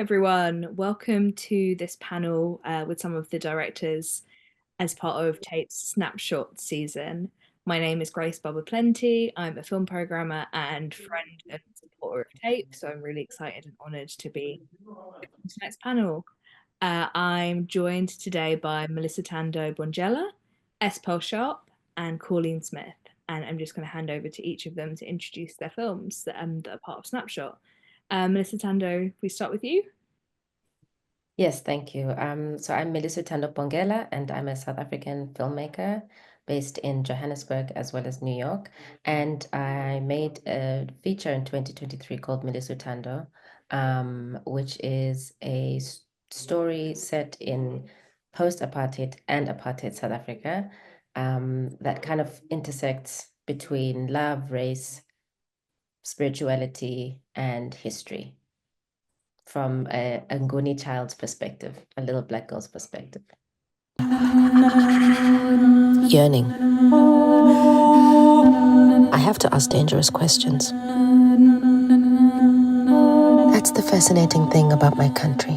everyone. Welcome to this panel with some of the directors as part of Tape's Snapshot season. My name is Grace Barber-Plentie. I'm a film programmer and friend and supporter of Tape, so I'm really excited and honoured to be on tonight's panel. I'm joined today by Milisuthando Bongela, S.Pearl Sharp, and Cauleen Smith. And I'm just going to hand over to each of them to introduce their films that are part of Snapshot. Milisuthando, we start with you. Yes, thank you. So I'm Milisuthando Bongela, and I'm a South African filmmaker based in Johannesburg as well as New York. And I made a feature in 2023 called Milisuthando, which is a story set in post-apartheid and apartheid South Africa, that kind of intersects between love, race, spirituality, and history from a Nguni child's perspective, a little black girl's perspective. Yearning. I have to ask dangerous questions. That's the fascinating thing about my country.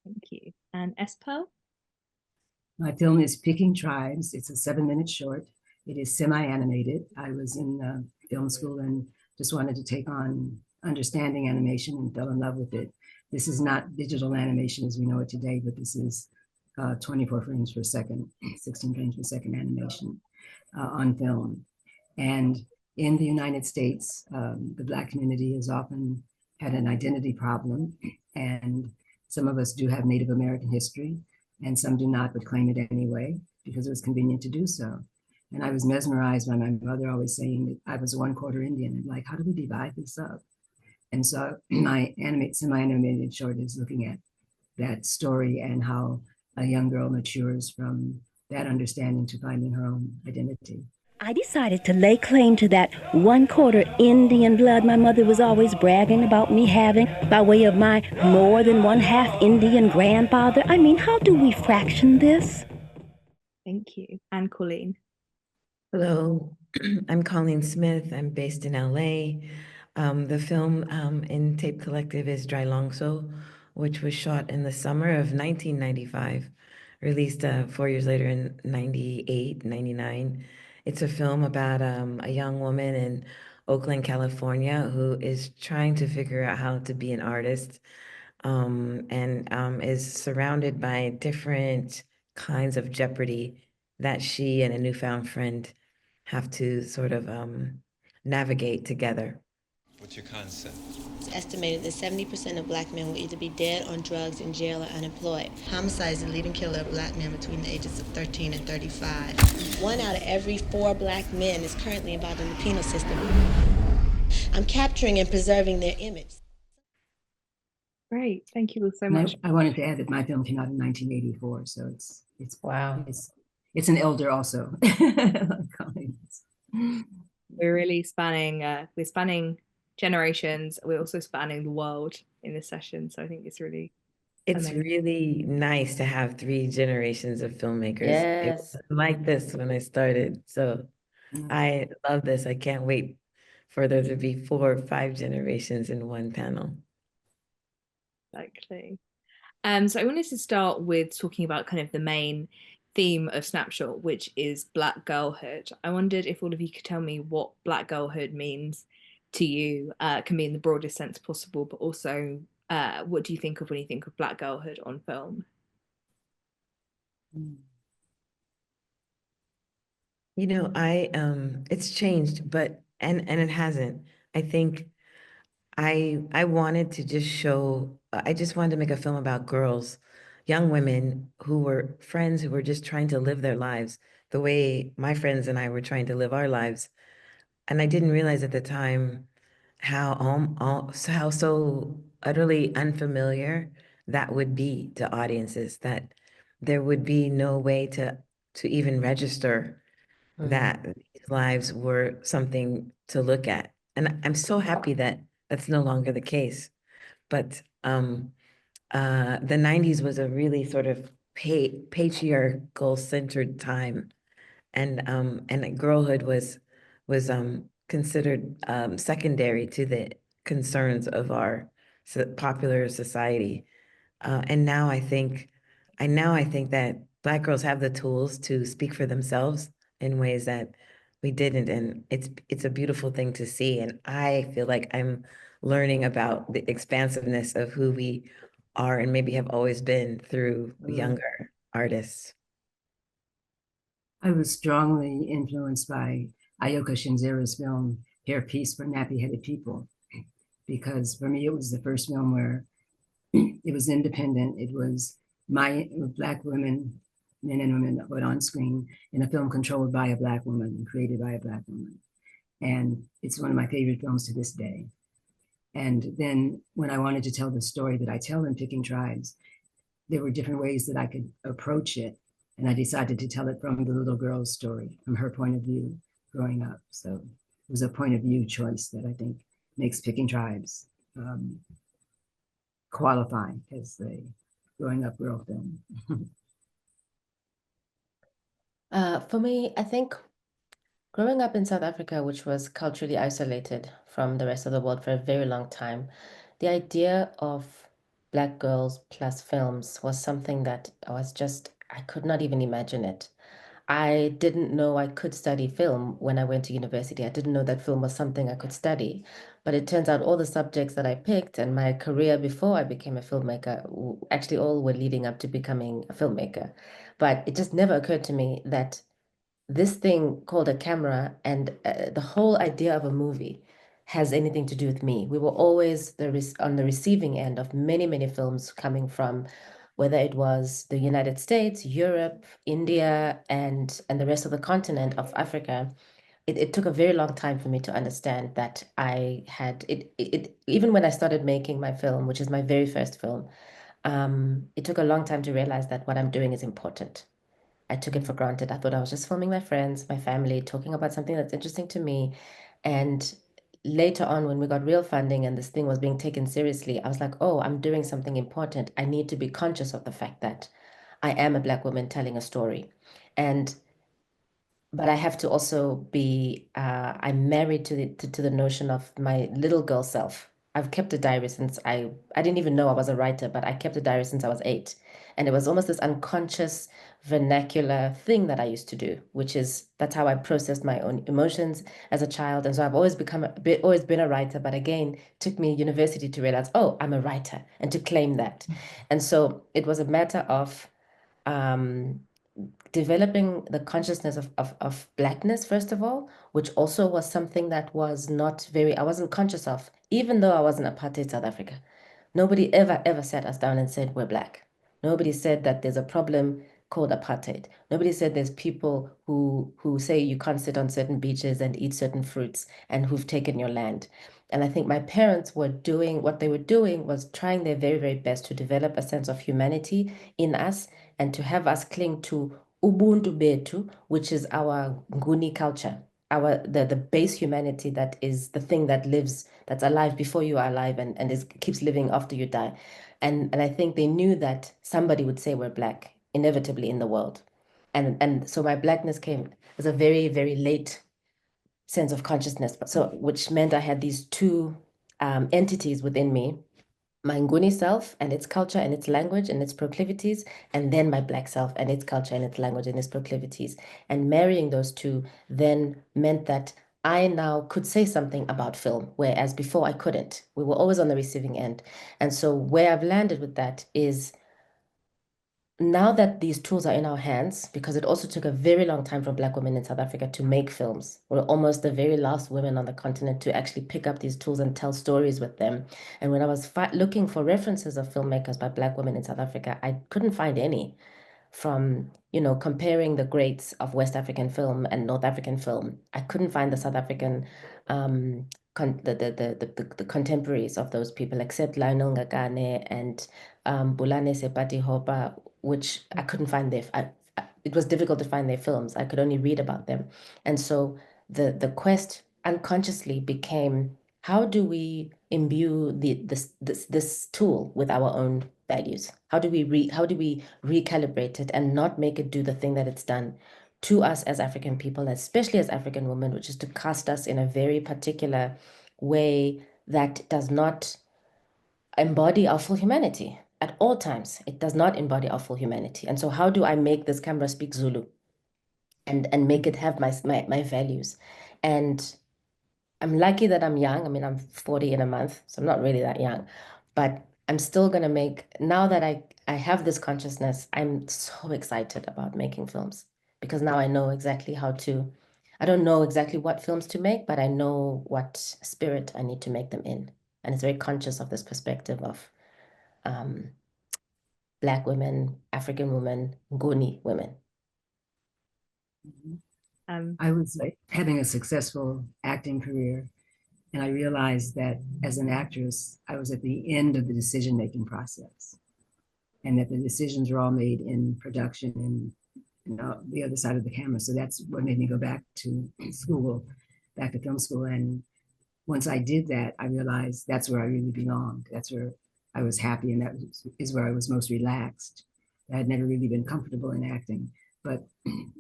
Thank you. And S.Pearl? My film is Picking Tribes. It's a 7-minute short. It is semi-animated. I was in film school and just wanted to take on understanding animation and fell in love with it. This is not digital animation as we know it today, but this is 24 frames per second, 16 frames per second animation on film. And in the United States, the Black community has often had an identity problem, and some of us do have Native American history, and some do not, but claim it anyway because it was convenient to do so. And I was mesmerized by my mother always saying that I was 1/4 Indian, and like, how do we divide this up? And so my semi-animated short is looking at that story and how a young girl matures from that understanding to finding her own identity. I decided to lay claim to that 1/4 Indian blood my mother was always bragging about me having by way of my more than 1/2 Indian grandfather. I mean, how do we fraction this? Thank you. And Cauleen? Hello, I'm Cauleen Smith. I'm based in LA. The film in Tape Collective is Dry Longso, which was shot in the summer of 1995, released 4 years later in 98, 99. It's a film about a young woman in Oakland, California, who is trying to figure out how to be an artist, and is surrounded by different kinds of jeopardy that she and a newfound friend have to sort of navigate together. What's your concept? It's estimated that 70% of black men will either be dead, on drugs, in jail, or unemployed. Homicide is the leading killer of black men between the ages of 13 and 35. 1 out of every 4 black men is currently involved in the penal system. I'm capturing and preserving their image. Great. Thank you all so much. I wanted to add that my film came out in 1984, so it's Wow. It's an elder also. We're really spanning generations. We're also spanning the world in this session. So I think it's really amazing. Really nice to have 3 generations of filmmakers. Yes. It was like this when I started. So I love this. I can't wait for there to be 4 or 5 generations in one panel. Exactly. So I wanted to start with talking about kind of the main theme of Snapshot, which is Black girlhood. I wondered if all of you could tell me what Black girlhood means to you. Can be in the broadest sense possible, but also what do you think of when you think of Black girlhood on film? You know, it's changed, but and it hasn't. I think I wanted to just show, I just wanted to make a film about girls, young women who were friends who were just trying to live their lives the way my friends and I were trying to live our lives. And I didn't realize at the time how so utterly unfamiliar that would be to audiences, that there would be no way to even register that these lives were something to look at. And I'm so happy that that's no longer the case. But the 90s was a really sort of patriarchal centered time. And girlhood was considered secondary to the concerns of our popular society. And now I think that Black girls have the tools to speak for themselves in ways that we didn't, and it's a beautiful thing to see. And I feel like I'm learning about the expansiveness of who we are and maybe have always been through younger artists. I was strongly influenced by Ayoka Chenzira's film Hair Peace for Nappy-Headed People, because for me it was the first film where it was independent. It was Black women, men and women, but on screen in a film controlled by a Black woman and created by a Black woman. And it's one of my favorite films to this day. And then when I wanted to tell the story that I tell in Picking Tribes, there were different ways that I could approach it. And I decided to tell it from the little girl's story, from her point of view growing up. So it was a point of view choice that I think makes Picking Tribes qualify as a growing up girl film. For me, I think growing up in South Africa, which was culturally isolated from the rest of the world for a very long time, the idea of Black girls plus films was something that I could not even imagine it. I didn't know I could study film when I went to university. I didn't know that film was something I could study. But it turns out all the subjects that I picked and my career before I became a filmmaker actually all were leading up to becoming a filmmaker. But it just never occurred to me that this thing called a camera and the whole idea of a movie has anything to do with me. We were always on the receiving end of many, many films coming from whether it was the United States, Europe, India, and the rest of the continent of Africa. It took a very long time for me to understand that I had it even when I started making my film, which is my very first film, it took a long time to realize that what I'm doing is important. I took it for granted. I thought I was just filming my friends, my family, talking about something that's interesting to me. And later on, when we got real funding and this thing was being taken seriously, I was like, oh, I'm doing something important. I need to be conscious of the fact that I am a Black woman telling a story. But I have to also be, I'm married to the notion of my little girl self. I've kept a diary since I didn't even know I was a writer, but I kept a diary since I was 8. And it was almost this unconscious vernacular thing that I used to do, which is that's how I processed my own emotions as a child. And so I've always been a writer, but again, took me university to realize, oh, I'm a writer, and to claim that. And so it was a matter of um, developing the consciousness of Blackness, first of all, which also was something that was not very, I wasn't conscious of, even though I was in apartheid South Africa. Nobody ever sat us down and said, we're Black. Nobody said that there's a problem called apartheid. Nobody said there's people who say you can't sit on certain beaches and eat certain fruits and who've taken your land. And I think my parents were doing, what they were doing was trying their very, very best to develop a sense of humanity in us and to have us cling to Ubuntu betu, which is our Nguni culture, the base humanity that is the thing that lives, that's alive before you are alive and keeps living after you die. And I think they knew that somebody would say we're Black inevitably in the world. And so my Blackness came as a very, very late sense of consciousness. So which meant I had these two entities within me, my Nguni self and its culture and its language and its proclivities, and then my Black self and its culture and its language and its proclivities. And marrying those two then meant that I now could say something about film, whereas before I couldn't. We were always on the receiving end. And so where I've landed with that is now that these tools are in our hands, because it also took a very long time for Black women in South Africa to make films. We're almost the very last women on the continent to actually pick up these tools and tell stories with them. And when I was looking for references of filmmakers by Black women in South Africa, I couldn't find any from, comparing the greats of West African film and North African film. I couldn't find the South African the contemporaries of those people, except Lionel Ngakane and Bulane Sepati Hopa, which I couldn't find it was difficult to find their films. I could only read about them. And so the quest unconsciously became, how do we imbue this tool with our own values? How do we recalibrate it and not make it do the thing that it's done to us as African people, especially as African women, which is to cast us in a very particular way that does not embody our full humanity at all times. It does not embody our full humanity. And so how do I make this camera speak Zulu and make it have my values? And I'm lucky that I'm young. I mean, I'm 40 in a month, so I'm not really that young, but I'm still gonna make, now that I have this consciousness, I'm so excited about making films because now I know exactly how to, I don't know exactly what films to make, but I know what spirit I need to make them in. And it's very conscious of this perspective of um, Black women, African women, Nguni women. I was like having a successful acting career, and I realized that as an actress, I was at the end of the decision-making process, and that the decisions were all made in production and the other side of the camera. So that's what made me go back to school, back to film school. And once I did that, I realized that's where I really belonged. That's where I was happy, and that is where I was most relaxed. I had never really been comfortable in acting, but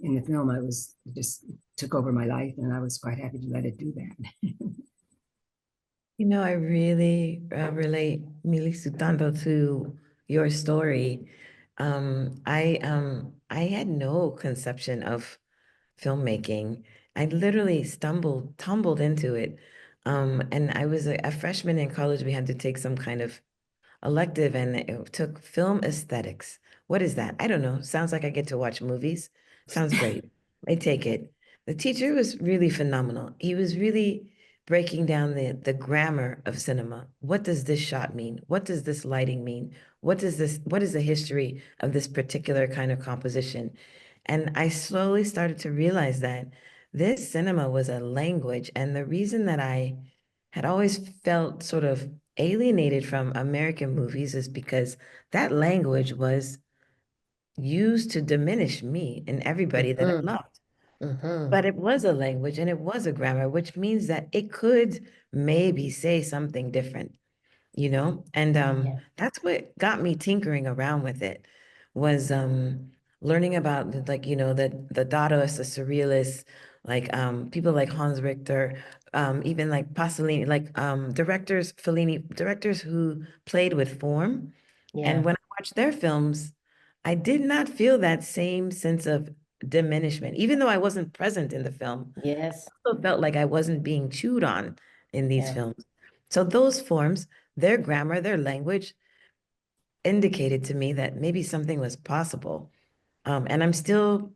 in the film, I was just took over my life, and I was quite happy to let it do that. You know, I really relate, Milisuthando, to your story. I had no conception of filmmaking. I literally tumbled into it. And I was a freshman in college. We had to take some kind of elective, and it took film aesthetics. What is that? I don't know. Sounds like I get to watch movies. Sounds great. I take it. The teacher was really phenomenal. He was really breaking down the grammar of cinema. What does this shot mean? What does this lighting mean? What is the history of this particular kind of composition? And I slowly started to realize that this cinema was a language. And the reason that I had always felt sort of alienated from American movies is because that language was used to diminish me and everybody that I loved. But it was a language and it was a grammar, which means that it could maybe say something different, you know? And that's what got me tinkering around with it, was learning about the Dadaists, the surrealists, like people like Hans Richter, even like Pasolini, like directors who played with form. And when I watched their films, I did not feel that same sense of diminishment, even though I wasn't present in the film. Yes. I also felt like I wasn't being chewed on in these Yeah. films. So those forms, their grammar, their language indicated to me that maybe something was possible. And I'm still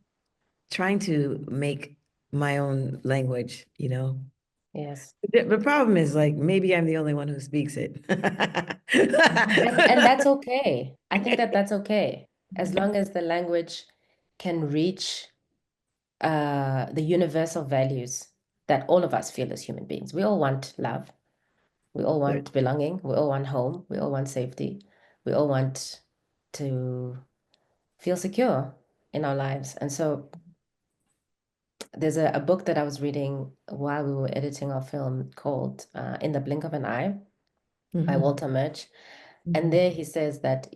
trying to make my own language, you know? Yes. The problem is, like, maybe I'm the only one who speaks it. And that's okay. I think that that's okay. As long as the language can reach the universal values that all of us feel as human beings. We all want love. We all want belonging. We all want home. We all want safety. We all want to feel secure in our lives. And so there's a book that I was reading while we were editing our film called In the Blink of an Eye by Walter Murch. And there he says that,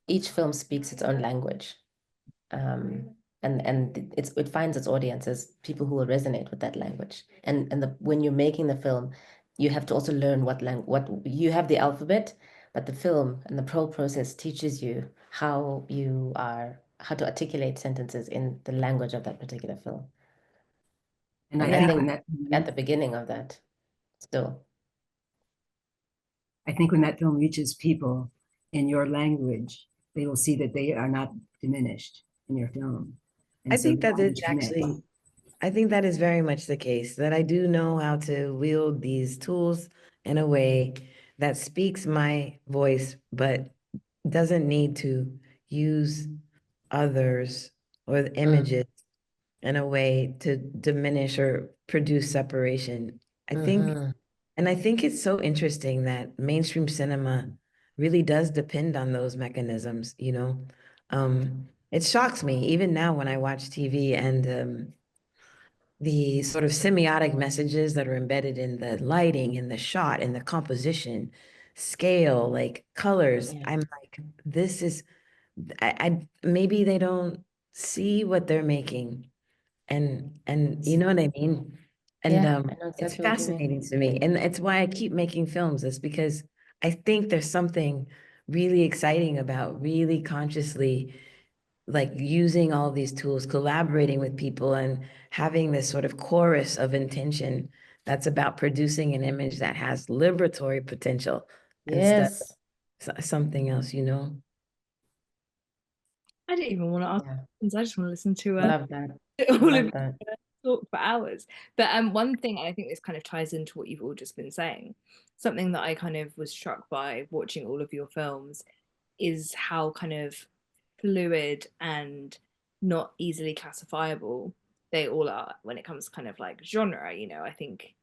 each film speaks its own language. And it finds its audiences, people who will resonate with that language. And when you're making the film, you have to also learn what you have the alphabet, but the film and the whole process teaches you how to articulate sentences in the language of that particular film. And And I I think think at the beginning of that, still. I think when that film reaches people in your language, they will see that they are not diminished in your film. And I so think the that is language connects. actually, I think that is very much the case, that I do know how to wield these tools in a way that speaks my voice, but doesn't need to use others or the images in a way to diminish or produce separation. And I think it's so interesting that mainstream cinema really does depend on those mechanisms, you know? It shocks me, even now when I watch TV and the sort of semiotic messages that are embedded in the lighting, in the shot, in the composition, scale, like colors. Yeah. I'm like, this is, I maybe they don't see what they're making. And you know what I mean? And Yeah, I know it's exactly what you mean. fascinating to me. And it's why I keep making films, is because I think there's something really exciting about really consciously like using all these tools, collaborating with people and having this sort of chorus of intention that's about producing an image that has liberatory potential instead Yes. of something else, you know? I don't even want to ask Yeah. questions. I just want to listen to I love that. all Love of that. you talk for hours. But one thing, and I think this kind of ties into what you've all just been saying, something that I kind of was struck by watching all of your films is how kind of fluid and not easily classifiable they all are when it comes to kind of like genre. You know, I think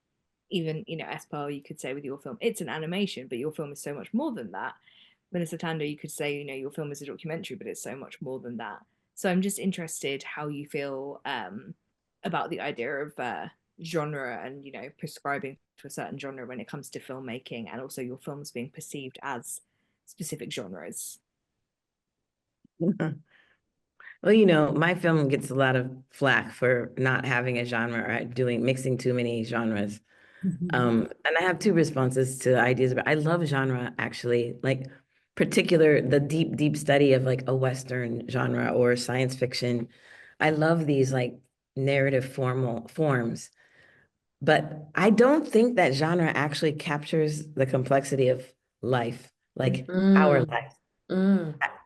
even, you know, S.Pearl, you could say with your film, it's an animation, but your film is so much more than that. Milisuthando, you could say, you know, your film is a documentary, but it's so much more than that. So I'm just interested how you feel about the idea of genre and, you know, prescribing to a certain genre when it comes to filmmaking, and also your films being perceived as specific genres. Well, you know, my film gets a lot of flack for not having a genre or mixing too many genres. And I have two responses to ideas about, I love genre actually, like the deep study of like a Western genre or science fiction. I love these like narrative forms, but I don't think that genre actually captures the complexity of life, like our life,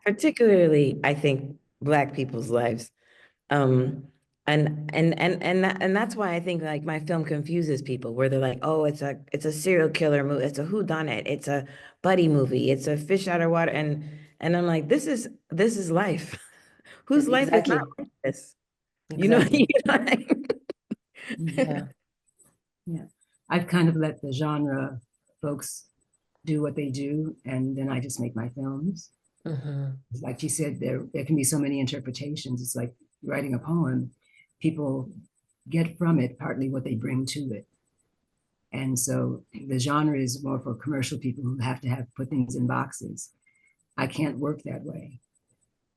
particularly I think Black people's lives. Um, and that's why I think like my film confuses people, where they're like, oh, it's a serial killer movie, it's a whodunit, it's a buddy movie, it's a fish out of water, and I'm like, this is life. Whose life is Exactly. not like this? You know, Exactly. Mhm. Yeah. Yeah. I've kind of let the genre folks do what they do, and then I just make my films. Like you said, there can be so many interpretations. It's like writing a poem. People get from it partly what they bring to it. And so the genre is more for commercial people who have to put things in boxes. I can't work that way.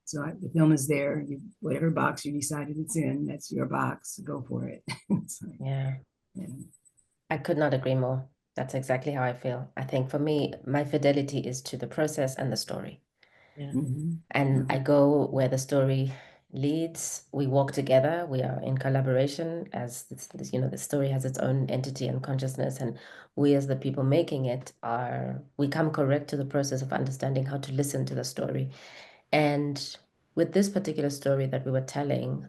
So the film is there. Whatever box you decided it's in, that's your box. Go for it. Like, Yeah. yeah. I could not agree more. That's exactly how I feel. I think for me, my fidelity is to the process and the story. Yeah. And I go where the story leads. We walk together. We are in collaboration as you know, the story has its own entity and consciousness. And we as the people making it we come correct to the process of understanding how to listen to the story. And with this particular story that we were telling,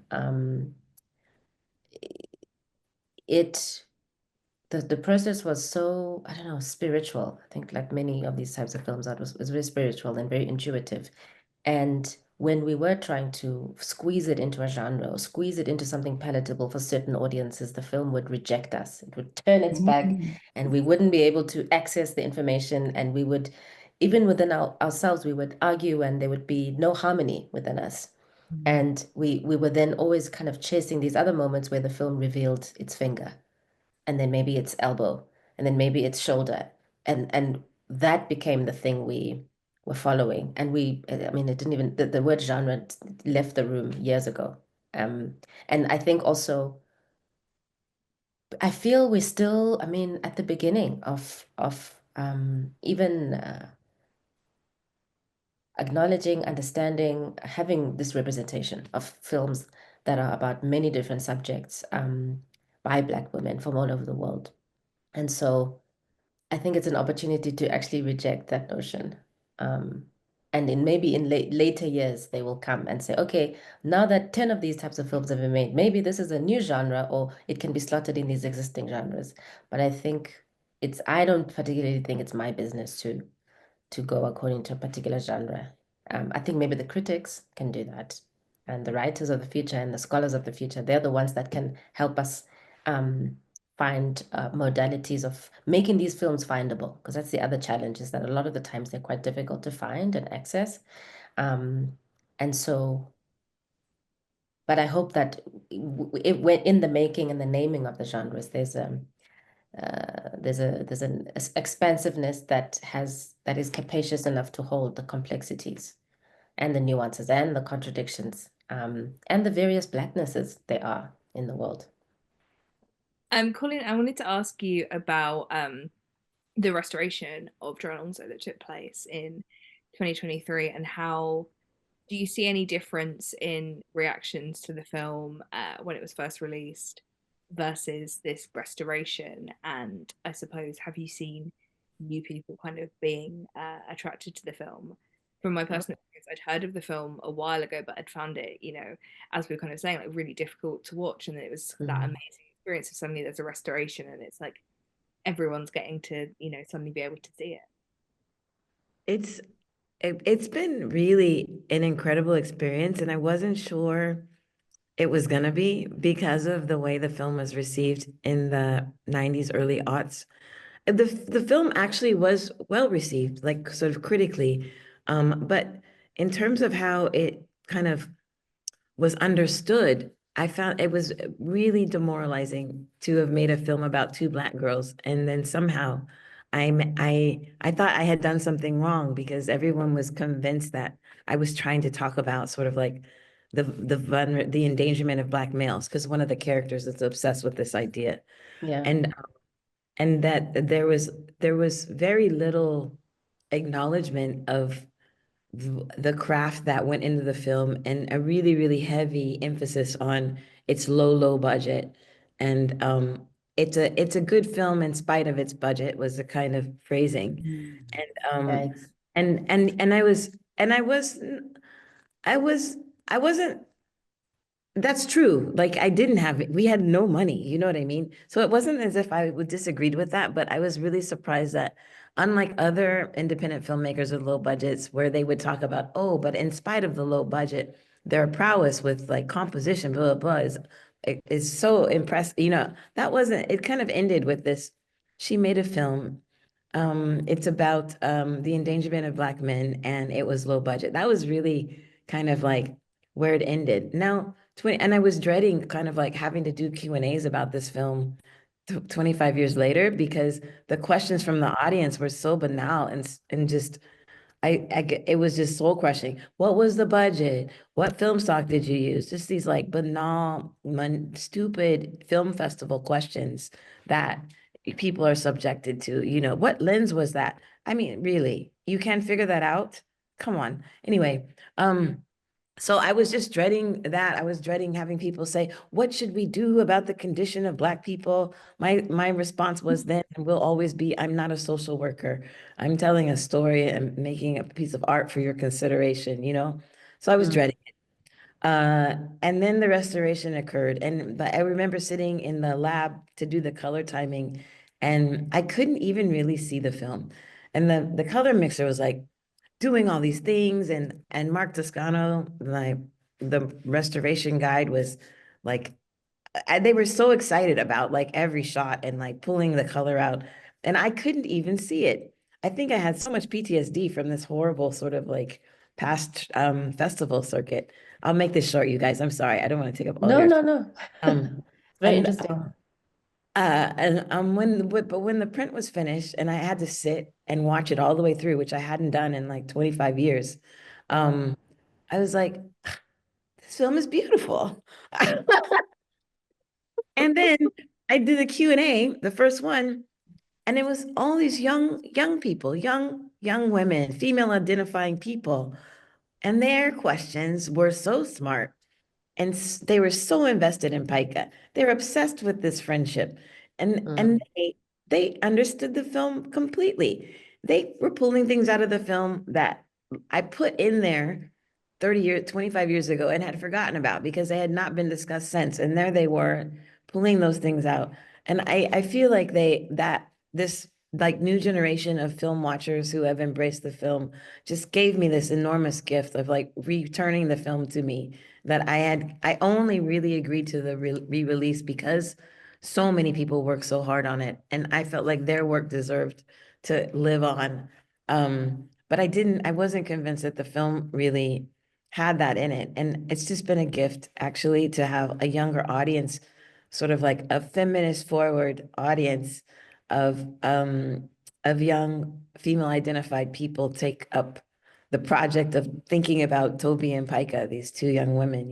the process was so, I don't know, spiritual. I think like many of these types of films, that was very spiritual and very intuitive. And when we were trying to squeeze it into a genre or squeeze it into something palatable for certain audiences, the film would reject us. It would turn its back, and we wouldn't be able to access the information. And we would, even within ourselves, we would argue, and there would be no harmony within us. And we were then always kind of chasing these other moments where the film revealed its finger, and then maybe it's elbow, and then maybe it's shoulder, and that became the thing we were following. And I mean, it didn't even the word genre left the room years ago. And I think also, I feel we're still, I mean, at the beginning of even acknowledging, understanding, having this representation of films that are about many different subjects by Black women from all over the world. And so I think it's an opportunity to actually reject that notion. And maybe in later years, they will come and say, okay, now that 10 of these types of films have been made, maybe this is a new genre, or it can be slotted in these existing genres. But I don't particularly think it's my business to go according to a particular genre. I think maybe the critics can do that, and the writers of the future and the scholars of the future, they're the ones that can help us find modalities of making these films findable, because that's the other challenge, is that a lot of the times they're quite difficult to find and access. And so, but I hope that when in the making and the naming of the genres, there's an expansiveness that is capacious enough to hold the complexities and the nuances and the contradictions and the various blacknesses there are in the world. Cauleen, I wanted to ask you about the restoration of Joanna Alonso that took place in 2023, and how do you see any difference in reactions to the film when it was first released versus this restoration? And I suppose, have you seen new people kind of being attracted to the film? From my personal experience, I'd heard of the film a while ago, but I'd found it, as we were kind of saying, like really difficult to watch. And it was that amazing experience of suddenly there's a restoration, and it's like everyone's getting to, suddenly be able to see it. It's been really an incredible experience, and I wasn't sure it was gonna be because of the way the film was received in the 90s, early aughts. The film actually was well received, like sort of critically, but in terms of how it kind of was understood, I found it was really demoralizing to have made a film about two Black girls, and then somehow I thought I had done something wrong because everyone was convinced that I was trying to talk about sort of like the endangerment of Black males, because one of the characters is obsessed with this idea. Yeah. And that there was very little acknowledgement of the craft that went into the film, and a really, really heavy emphasis on its low budget. And it's a good film in spite of its budget, was the kind of phrasing. And Yikes. and I wasn't, that's true. Like we had no money, you know what I mean? So it wasn't as if I would disagreed with that, but I was really surprised that unlike other independent filmmakers with low budgets where they would talk about, oh, but in spite of the low budget, their prowess with like composition, blah, blah, is so impressive. That wasn't, it kind of ended with this. She made a film. It's about the endangerment of Black men, and it was low budget. That was really kind of like where it ended. Now, and I was dreading kind of like having to do Q&As about this film 25 years later, because the questions from the audience were so banal and just it was just soul crushing. What was the budget? What film stock did you use? Just these like banal, stupid film festival questions that people are subjected to. What lens was that? I mean, really, you can't figure that out? Come on. Anyway, so I was just dreading that. I was dreading having people say, what should we do about the condition of Black people? My response was then and will always be, I'm not a social worker. I'm telling a story and making a piece of art for your consideration, So I was dreading it. And then the restoration occurred. But I remember sitting in the lab to do the color timing, and I couldn't even really see the film. And the color mixer was like, doing all these things, and Mark Toscano, the restoration guide, was like, they were so excited about like every shot and like pulling the color out, and I couldn't even see it. I think I had so much PTSD from this horrible sort of like past festival circuit. I'll make this short, you guys. I'm sorry. I don't want to take up all your No. um It's very and interesting. when the print was finished and I had to sit and watch it all the way through, which I hadn't done in like 25 years, I was like, this film is beautiful. And then I did a Q&A, the first one, and it was all these young people, young women, female identifying people, and their questions were so smart. And they were so invested in Pica. They were obsessed with this friendship. And they understood the film completely. They were pulling things out of the film that I put in there 25 years ago and had forgotten about because they had not been discussed since. And there they were pulling those things out. And I feel like this like new generation of film watchers who have embraced the film just gave me this enormous gift of like returning the film to me, that I only really agreed to the re-release because so many people worked so hard on it, and I felt like their work deserved to live on. But I wasn't convinced that the film really had that in it. And it's just been a gift actually to have a younger audience, sort of like a feminist forward audience of young female identified people take up the project of thinking about Toby and Pica, these two young women.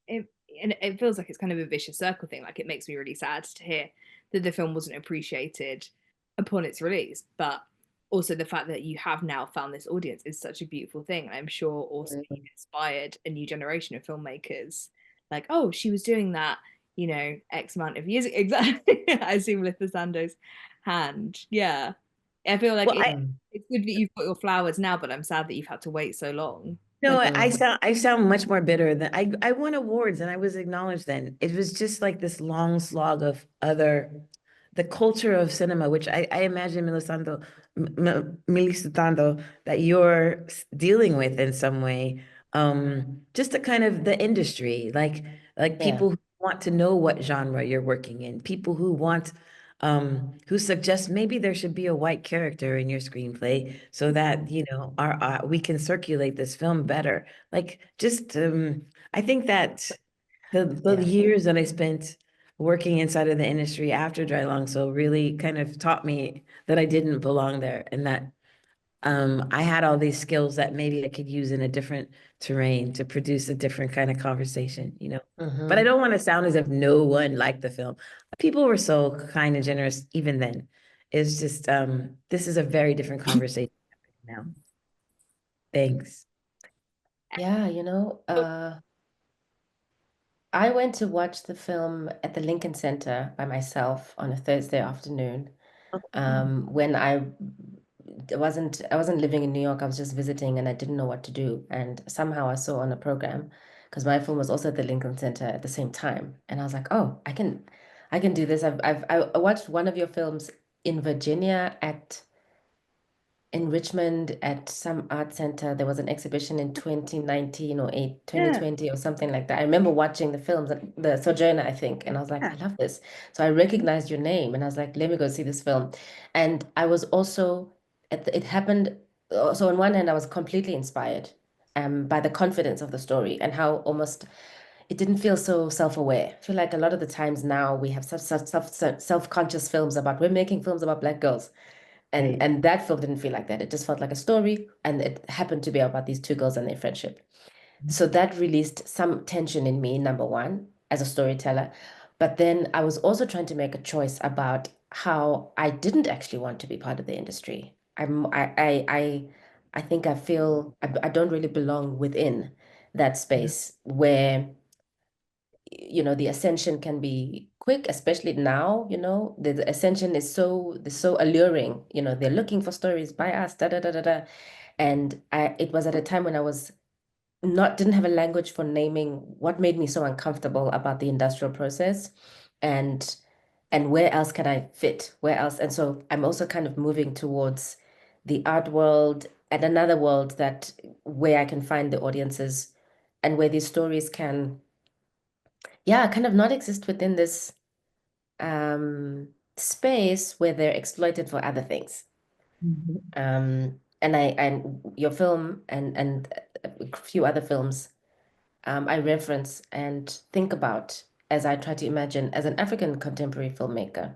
And it feels like it's kind of a vicious circle thing. Like, it makes me really sad to hear that the film wasn't appreciated upon its release, but also the fact that you have now found this audience is such a beautiful thing. And I'm sure also you've inspired a new generation of filmmakers. Like, oh, she was doing that, X amount of years ago. Exactly. I see Milisutando's hand. Yeah. I feel like it's good that you've got your flowers now, but I'm sad that you've had to wait so long. No, I sound much more bitter than I won awards and I was acknowledged then. It was just like this long slog of the culture of cinema, which I imagine Milisuthando, that you're dealing with in some way. Just the kind of the industry, like people who want to know what genre you're working in, people who want who suggest maybe there should be a white character in your screenplay so that, our we can circulate this film better. Like just I think that the years that I spent working inside of the industry after Dry Long So really kind of taught me that I didn't belong there, and that I had all these skills that maybe I could use in a different terrain to produce a different kind of conversation, But I don't want to sound as if no one liked the film. People were so kind and generous even then. It's just this is a very different conversation now. Thanks. Yeah, I went to watch the film at the Lincoln Center by myself on a Thursday afternoon. When I wasn't living in New York, I was just visiting and I didn't know what to do. And somehow I saw on a program, because my film was also at the Lincoln Center at the same time. And I was like, oh, I can do this. I watched one of your films in Virginia in Richmond at some art center. There was an exhibition in 2019 or 2020 or something like that. I remember watching the films, the Sojourner, I think, and I was like, I love this. So I recognized your name and I was like, let me go see this film. And I was also, it happened. So on one hand, I was completely inspired by the confidence of the story and how almost it didn't feel so self-aware. I feel like a lot of the times now we have such self-conscious films about, we're making films about Black girls. And that film didn't feel like that. It just felt like a story, and it happened to be about these two girls and their friendship. So that released some tension in me, number one, as a storyteller. But then I was also trying to make a choice about how I didn't actually want to be part of the industry. I think I feel I don't really belong within that space where the ascension can be quick, especially now, the ascension is so alluring, they're looking for stories by us, da da da da da. And it was at a time when I was didn't have a language for naming what made me so uncomfortable about the industrial process, and where else can I fit, where else. And so I'm also kind of moving towards the art world and another world that where I can find the audiences and where these stories can kind of not exist within this space where they're exploited for other things. And your film and a few other films I reference and think about as I try to imagine as an African contemporary filmmaker.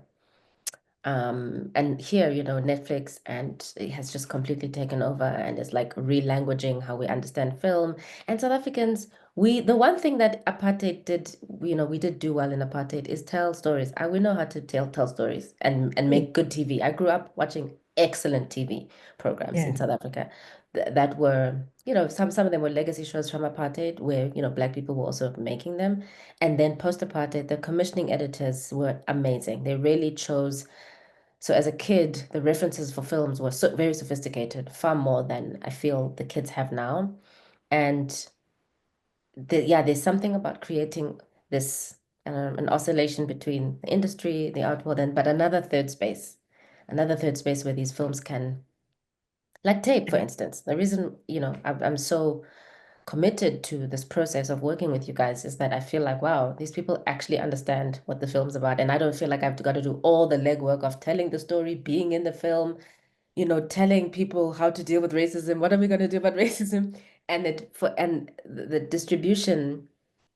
And here, Netflix and it has just completely taken over and it's like relanguaging how we understand film. And South Africans, the one thing that apartheid did, we did do well in apartheid is tell stories. We know how to tell stories and make good TV. I grew up watching excellent TV programs in South Africa that were, some of them were legacy shows from apartheid where, Black people were also making them. And then post-apartheid, the commissioning editors were amazing. They really chose. So as a kid, the references for films were very sophisticated, far more than I feel the kids have now. And there's something about creating this an oscillation between the industry, the art world, but another third space where these films can, like tape, for instance. The reason, I'm so committed to this process of working with you guys is that I feel like, wow, these people actually understand what the film's about. And I don't feel like I've got to do all the legwork of telling the story, being in the film, telling people how to deal with racism. What are we going to do about racism? And the distribution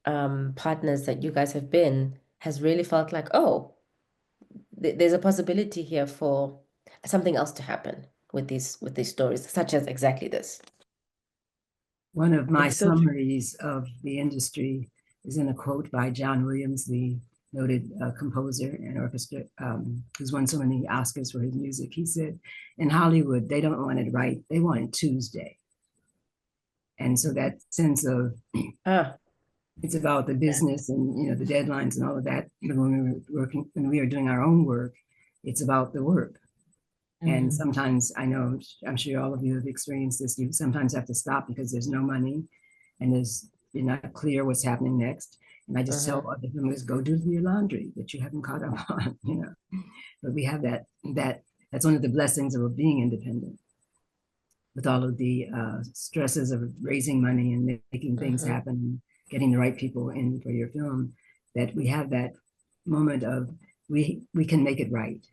partners that you guys have been has really felt like, oh, there's a possibility here for something else to happen with these stories, such as exactly this. One of my summaries of the industry is in a quote by John Williams, the noted composer and orchestra, who's won so many Oscars for his music. He said, in Hollywood, they don't want it right. They want it Tuesday. And so that sense of it's about the business and, you know, the deadlines and all of that. But when we were working, when we were doing our own work, it's about the work. And sometimes I know, I'm sure all of you have experienced this. You sometimes have to stop because there's no money and you're not clear what's happening next. And I just tell other filmmakers, go do your laundry that you haven't caught up on, you know. But we have that's one of the blessings of being independent, with all of the stresses of raising money and making things happen, getting the right people in for your film, that we have that moment of we can make it right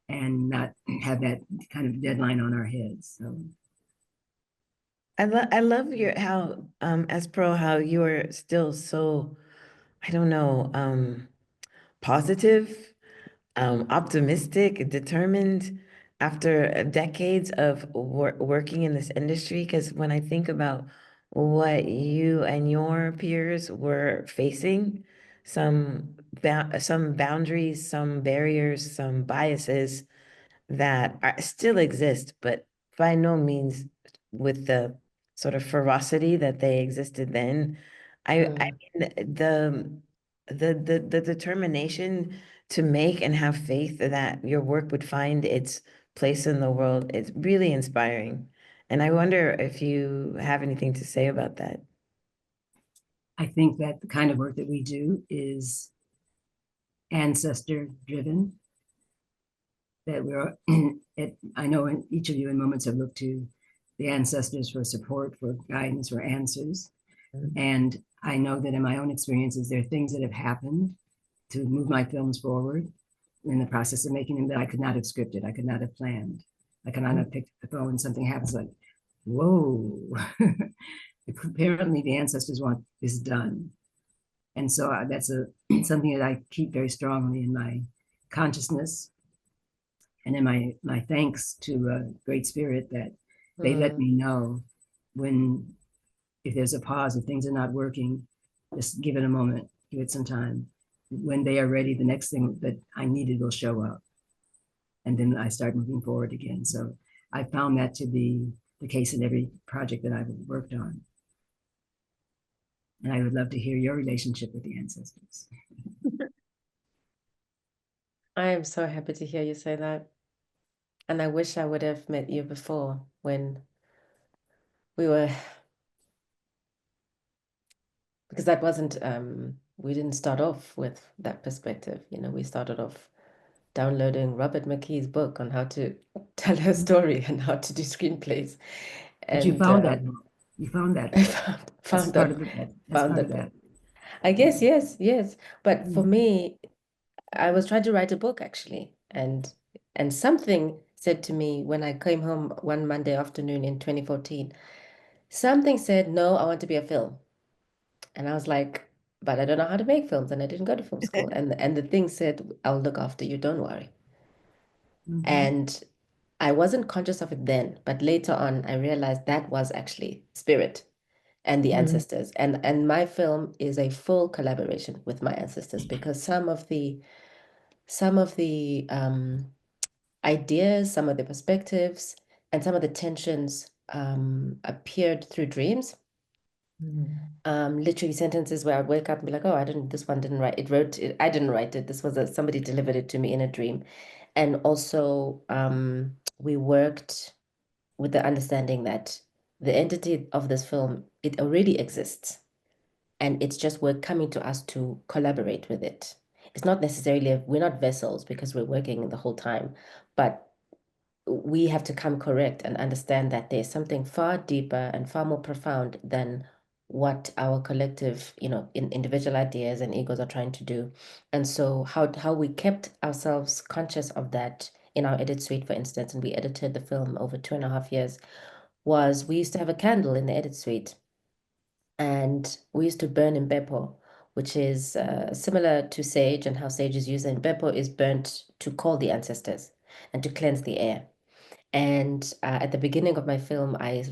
and not have that kind of deadline on our heads. So I love your how S.Pearl, how you are still so, I don't know, positive, optimistic, determined after decades of working in this industry. Because when I think about what you and your peers were facing, some boundaries, some barriers, some biases that still exist, but by no means with the sort of ferocity that they existed then. I mean, the determination to make and have faith that your work would find its place in the world, it's really inspiring. And I wonder if you have anything to say about that. I think that the kind of work that we do is ancestor driven, that we're in it. I know each of you in moments have looked to the ancestors for support, for guidance, for answers. And I know that in my own experiences, there are things that have happened to move my films forward in the process of making them that I could not have scripted, I could not have planned. I could not have picked up the phone and something happens like, whoa. Apparently the ancestors want this done. And so that's something that I keep very strongly in my consciousness and in my thanks to Great Spirit that they let me know when, if there's a pause, if things are not working, just give it a moment, give it some time. When they are ready, the next thing that I needed will show up. And then I start moving forward again. So I found that to be the case in every project that I've worked on. And I would love to hear your relationship with the ancestors. I am so happy to hear you say that. And I wish I would have met you before when because that wasn't, we didn't start off with that perspective. You know, we started off downloading Robert McKee's book on how to tell her story and how to do screenplays. But you found that book. You found that book. Found part that, of it. That's found part that of that. I guess, yes. But for me, I was trying to write a book actually. And something said to me when I came home one Monday afternoon in 2014, something said, no, I want to be a film. And I was like, but I don't know how to make films and I didn't go to film school. And the thing said, I'll look after you, don't worry. And I wasn't conscious of it then, but later on I realized that was actually spirit and the ancestors. And my film is a full collaboration with my ancestors because some of the ideas, some of the perspectives, and some of the tensions appeared through dreams. Literally sentences where I'd wake up and be like, oh, this one didn't write it. I didn't write it. This was somebody delivered it to me in a dream. And also we worked with the understanding that the entity of this film, it already exists. And it's just we're coming to us to collaborate with it. It's not necessarily, we're not vessels because we're working the whole time, but we have to come correct and understand that there's something far deeper and far more profound than what our collective, individual ideas and egos are trying to do. And so how we kept ourselves conscious of that in our edit suite, for instance, and we edited the film over 2.5 years, was we used to have a candle in the edit suite. And we used to burn in Beppo, which is similar to sage and how sage is used. And Beppo is burnt to call the ancestors and to cleanse the air. And at the beginning of my film, I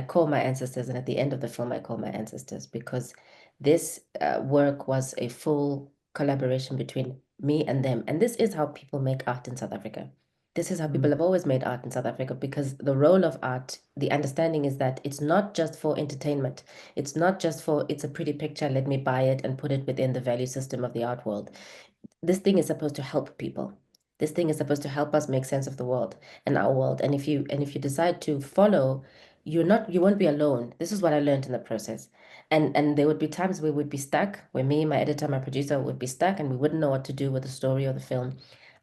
call my ancestors, and at the end of the film, I call my ancestors because this work was a full collaboration between me and them. And this is how people make art in South Africa. This is how people have always made art in South Africa, because the role of art, the understanding is that it's not just for entertainment. It's not just for, it's a pretty picture, let me buy it and put it within the value system of the art world. This thing is supposed to help people. This thing is supposed to help us make sense of the world and our world. And if you decide to follow, you won't be alone. This is what I learned in the process. And there would be times we would be stuck, where me, my editor, my producer would be stuck, and we wouldn't know what to do with the story or the film.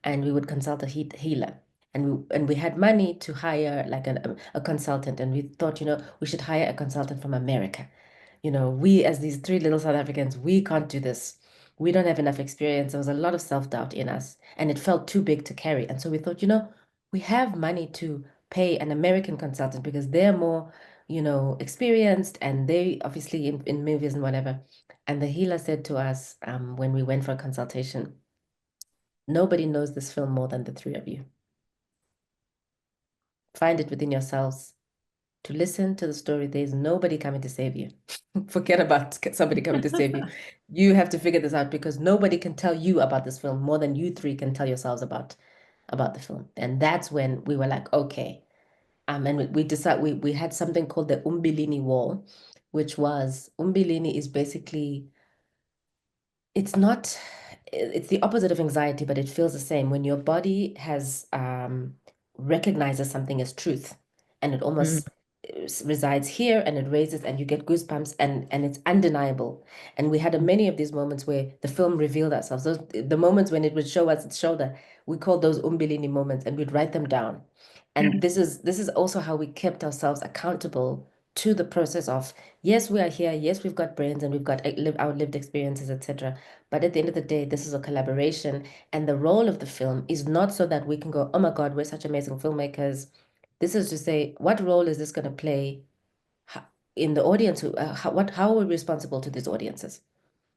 And we would consult a healer. And we had money to hire like a consultant. And we thought, we should hire a consultant from America. We as these three little South Africans, we can't do this. We don't have enough experience. There was a lot of self-doubt in us, and it felt too big to carry. And so we thought, we have money to pay an American consultant because they're more, experienced, and they obviously in movies and whatever. And the healer said to us, when we went for a consultation, nobody knows this film more than the three of you. Find it within yourselves to listen to the story. There's nobody coming to save you. Forget about somebody coming to save you. You have to figure this out, because nobody can tell you about this film more than you three can tell yourselves about the film. And that's when we were like, okay. And we decided we had something called the Umbilini wall, which was, Umbilini is basically, it's the opposite of anxiety, but it feels the same. When your body has recognizes something as truth, and it almost resides here, and it raises, and you get goosebumps, and it's undeniable. And we had many of these moments where the film revealed ourselves. The moments when it would show us its shoulder, we called those umbilini moments, and we'd write them down. And this is also how we kept ourselves accountable to the process of, yes, we are here, yes, we've got brains, and we've got our lived experiences, etc. But at the end of the day, this is a collaboration, and the role of the film is not so that we can go, oh my God, we're such amazing filmmakers. This is to say, what role is this going to play in the audience? How are we responsible to these audiences?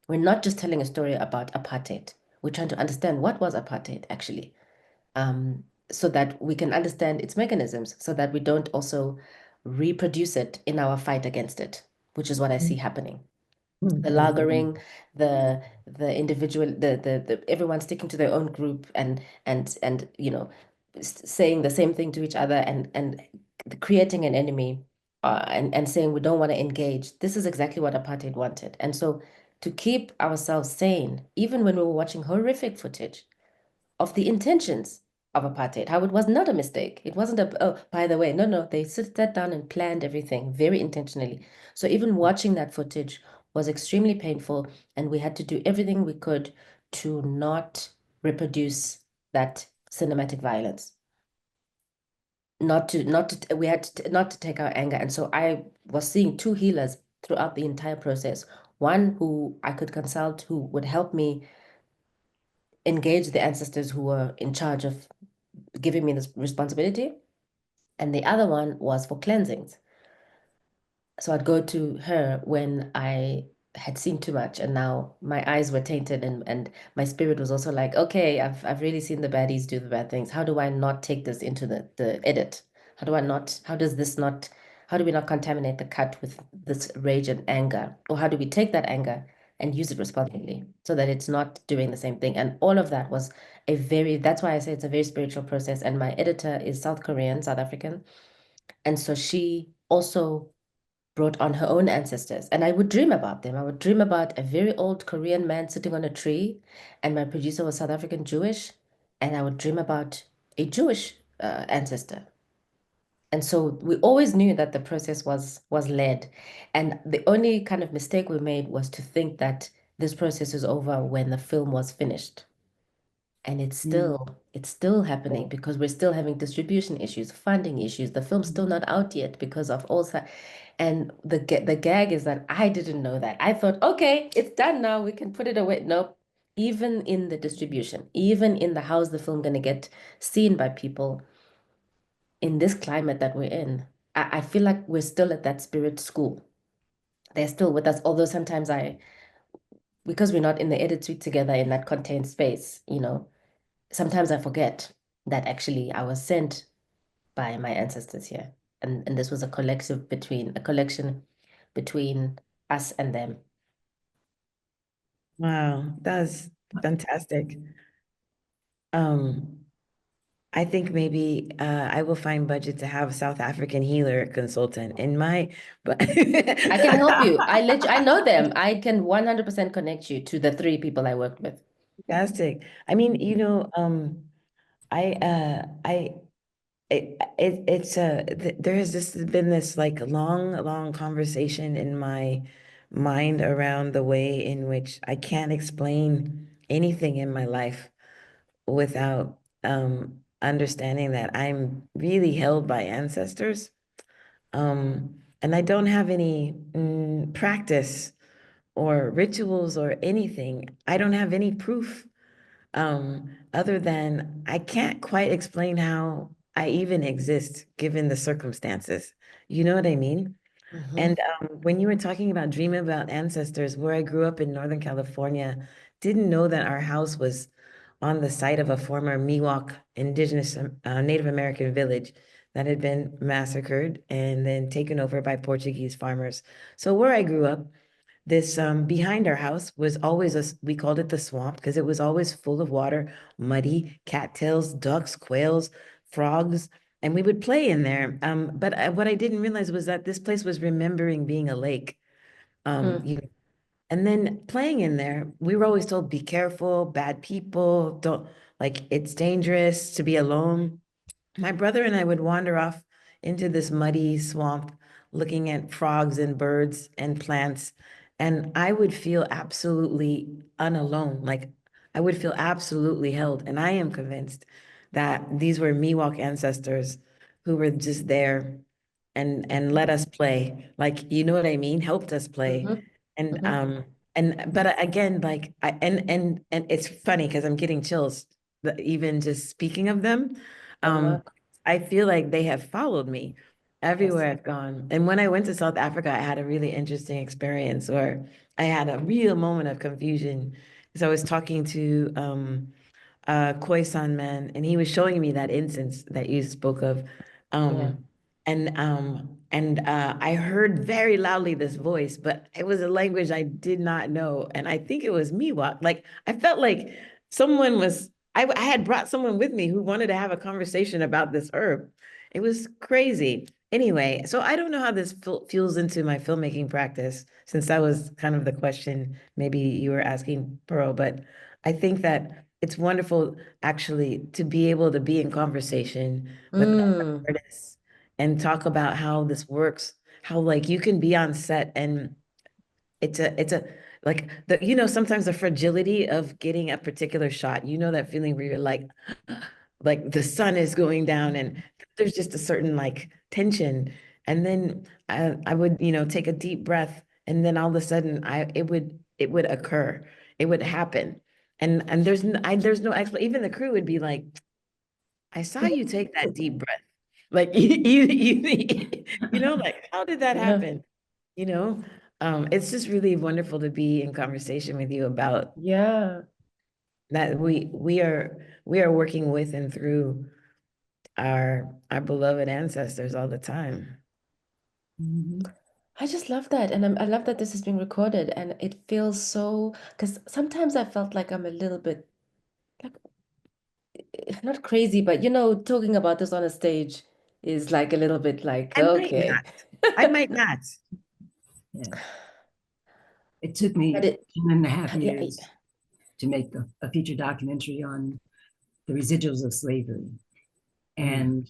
We're not just telling a story about apartheid. We're trying to understand what was apartheid actually, so that we can understand its mechanisms, so that we don't also reproduce it in our fight against it, which is what I see happening. The lagering, the individual, the everyone sticking to their own group, and saying the same thing to each other, and creating an enemy, and saying we don't want to engage. This is exactly what apartheid wanted. And so to keep ourselves sane, even when we were watching horrific footage of the intentions of apartheid, how it was not a mistake. It wasn't oh, by the way, no, they sat down and planned everything very intentionally. So even watching that footage was extremely painful, and we had to do everything we could to not reproduce that cinematic violence. We had not to take our anger. And so I was seeing two healers throughout the entire process. One who I could consult, who would help me engage the ancestors who were in charge of giving me this responsibility. And the other one was for cleansings. So I'd go to her when I had seen too much, and now my eyes were tainted, and my spirit was also like, okay, I've really seen the baddies do the bad things. How do I not take this into the edit? How do we not contaminate the cut with this rage and anger? Or how do we take that anger and use it responsibly so that it's not doing the same thing? And all of that was that's why I say it's a very spiritual process. And my editor is South African. And so she also brought on her own ancestors. And I would dream about them. I would dream about a very old Korean man sitting on a tree, and my producer was South African Jewish, and I would dream about a Jewish ancestor. And so we always knew that the process was led. And the only kind of mistake we made was to think that this process is over when the film was finished. And it's still happening, because we're still having distribution issues, funding issues. The film's still not out yet because of all that. And the gag is that I didn't know that. I thought, okay, it's done now, we can put it away. Nope. Even in the distribution, even in the how's the film going to get seen by people in this climate that we're in, I feel like we're still at that spirit school. They're still with us, although sometimes because we're not in the edit suite together in that contained space, sometimes I forget that actually I was sent by my ancestors here. And this was a collection between us and them. Wow, that's Fantastic. I think maybe I will find budget to have a South African healer consultant in my, but I can help you. I know them. I can 100% connect you to the 3 people I worked with. fantastic. I mean, you know, I it's there has this been this like long conversation in my mind around the way in which I can't explain anything in my life without understanding that I'm really held by ancestors. And I don't have any practice or rituals or anything. I don't have any proof other than I can't quite explain how I even exist given the circumstances. You know what I mean? And when you were talking about dreaming about ancestors, where I grew up in Northern California, didn't know that our house was on the site of a former Miwok indigenous Native American village that had been massacred and then taken over by Portuguese farmers. So where I grew up, this behind our house was always we called it the swamp because it was always full of water, muddy, cattails, ducks, quails, frogs, and we would play in there. But what I didn't realize was that this place was remembering being a lake. And then playing in there, we were always told, be careful, bad people, don't, like, it's dangerous to be alone. My brother and I would wander off into this muddy swamp, looking at frogs and birds and plants, and I would feel absolutely unalone. Like, I would feel absolutely held. And I am convinced that these were Miwok ancestors who were just there and let us play. Like, you know what I mean? Helped us play. And but again, like and it's funny because I'm getting chills even just speaking of them. I feel like they have followed me everywhere I've gone. And when I went to South Africa, I had a really interesting experience where I had a real moment of confusion. So I was talking to Khoisan man, and he was showing me that instance that you spoke of. And I heard very loudly this voice, but it was a language I did not know. And I think it was Miwok. Like I felt like someone was, I had brought someone with me who wanted to have a conversation about this herb. It was crazy. Anyway, so I don't know how this fuels into my filmmaking practice, since that was kind of the question maybe you were asking, Pearl, but I think that it's wonderful actually to be able to be in conversation with other artists and talk about how this works, how like you can be on set and it's a like the sometimes the fragility of getting a particular shot, that feeling where you're like the sun is going down and there's just a certain like tension. And then I would, take a deep breath and then all of a sudden it would occur. It would happen. And there's no explanation. Even the crew would be like, I saw you take that deep breath. Like like how did that happen? It's just really wonderful to be in conversation with you about that we are working with and through our beloved ancestors all the time. I just love that. And I love that this is being recorded. And it feels so, because sometimes I felt like I'm a little bit, like, not crazy, but talking about this on a stage is like a little bit like, okay. I might not. Yeah. It took me 10.5 years to make a feature documentary on the residuals of slavery. And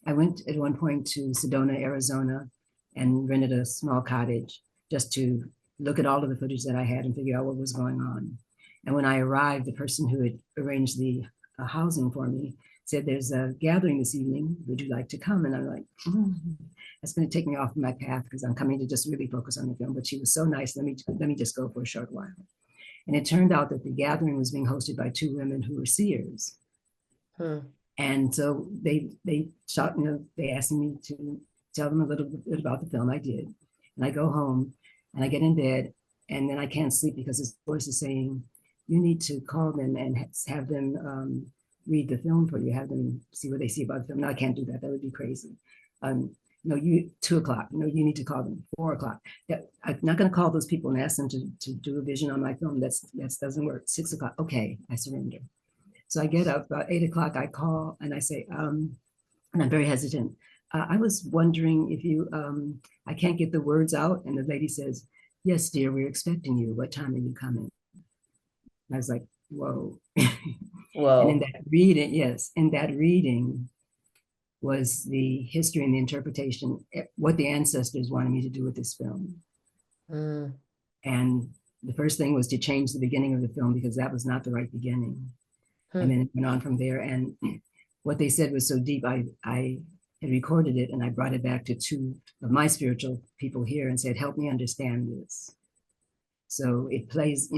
I went at one point to Sedona, Arizona, and rented a small cottage just to look at all of the footage that I had and figure out what was going on. And when I arrived, the person who had arranged the housing for me said, there's a gathering this evening. Would you like to come? And I'm like, that's going to take me off my path because I'm coming to just really focus on the film. But she was so nice. Let me just go for a short while. And it turned out that the gathering was being hosted by 2 women who were seers. And so they shot, they asked me to tell them a little bit about the film. I did. And I go home and I get in bed and then I can't sleep because this voice is saying, you need to call them and have them read the film for you, have them see what they see about the film. No, I can't do that. That would be crazy. no, you 2 o'clock. No, you need to call them 4 o'clock. I'm not going to call those people and ask them to do a vision on my film. That doesn't work. 6 o'clock. Okay, I surrender. So I get up about 8 o'clock. I call and I say, and I'm very hesitant. I was wondering if you, I can't get the words out. And the lady says, yes, dear, we're expecting you. What time are you coming? And I was like, whoa. Whoa. And in that reading, yes, in that reading was the history and the interpretation, what the ancestors wanted me to do with this film. Mm. And the first thing was to change the beginning of the film because that was not the right beginning. And then it went on from there. And what they said was so deep. I had recorded it and I brought it back to two of my spiritual people here and said, help me understand this. So it plays,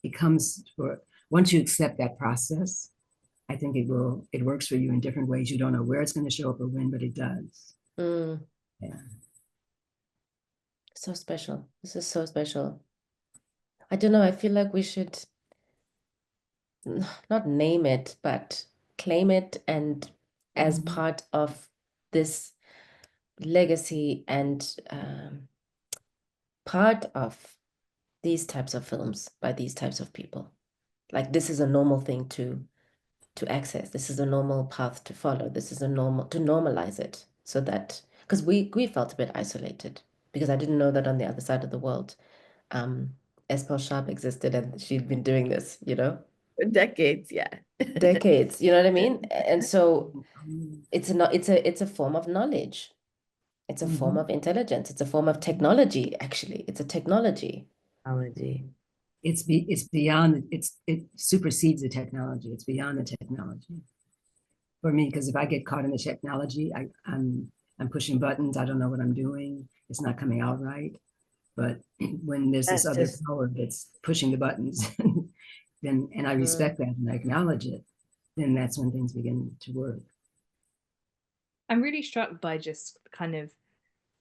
it comes for, once you accept that process, I think it works for you in different ways. You don't know where it's going to show up or when, but it does. Yeah. So special. This is so special. I don't know. I feel like we should not name it, but claim it and as part of this legacy and part of these types of films by these types of people. Like this is a normal thing to access. This is a normal path to follow. This is a normal to normalize it so that because we felt a bit isolated because I didn't know that on the other side of the world, S.Pearl Sharp existed and she'd been doing this, For decades, yeah. decades. You know what I mean? And so it's a form of knowledge. It's a form of intelligence. It's a form of technology. Actually, it's a technology. Technology. It's beyond. It supersedes the technology. It's beyond the technology. For me, because if I get caught in the technology, I'm pushing buttons. I don't know what I'm doing. It's not coming out right. But when there's this other power that's pushing the buttons, then and I respect that and I acknowledge it, then that's when things begin to work. I'm really struck by just kind of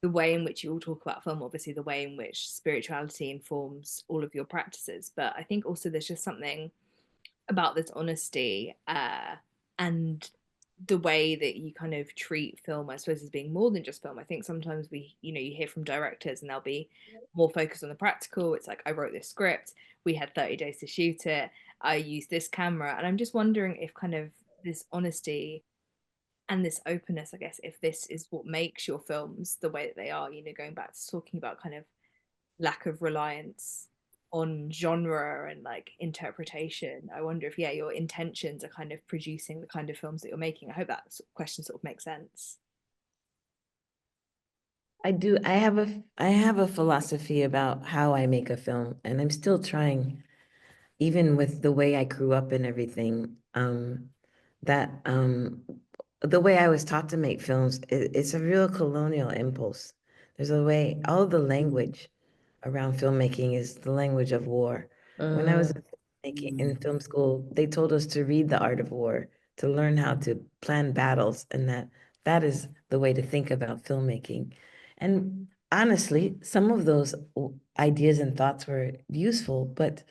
the way in which you all talk about film, obviously the way in which spirituality informs all of your practices, but I think also there's just something about this honesty and the way that you kind of treat film, I suppose, as being more than just film. I think sometimes you hear from directors and they'll be more focused on the practical. It's like, I wrote this script, we had 30 days to shoot it, I used this camera. And I'm just wondering if kind of this honesty and this openness, I guess, if this is what makes your films the way that they are, going back to talking about kind of lack of reliance on genre and like interpretation. I wonder if your intentions are kind of producing the kind of films that you're making. I hope that question sort of makes sense. I do. I have a philosophy about how I make a film, and I'm still trying, even with the way I grew up and everything, that the way I was taught to make films, it's a real colonial impulse. There's a way, all the language around filmmaking is the language of war. When I was in film school, they told us to read The Art of War, to learn how to plan battles, and that is the way to think about filmmaking. And honestly, some of those ideas and thoughts were useful, but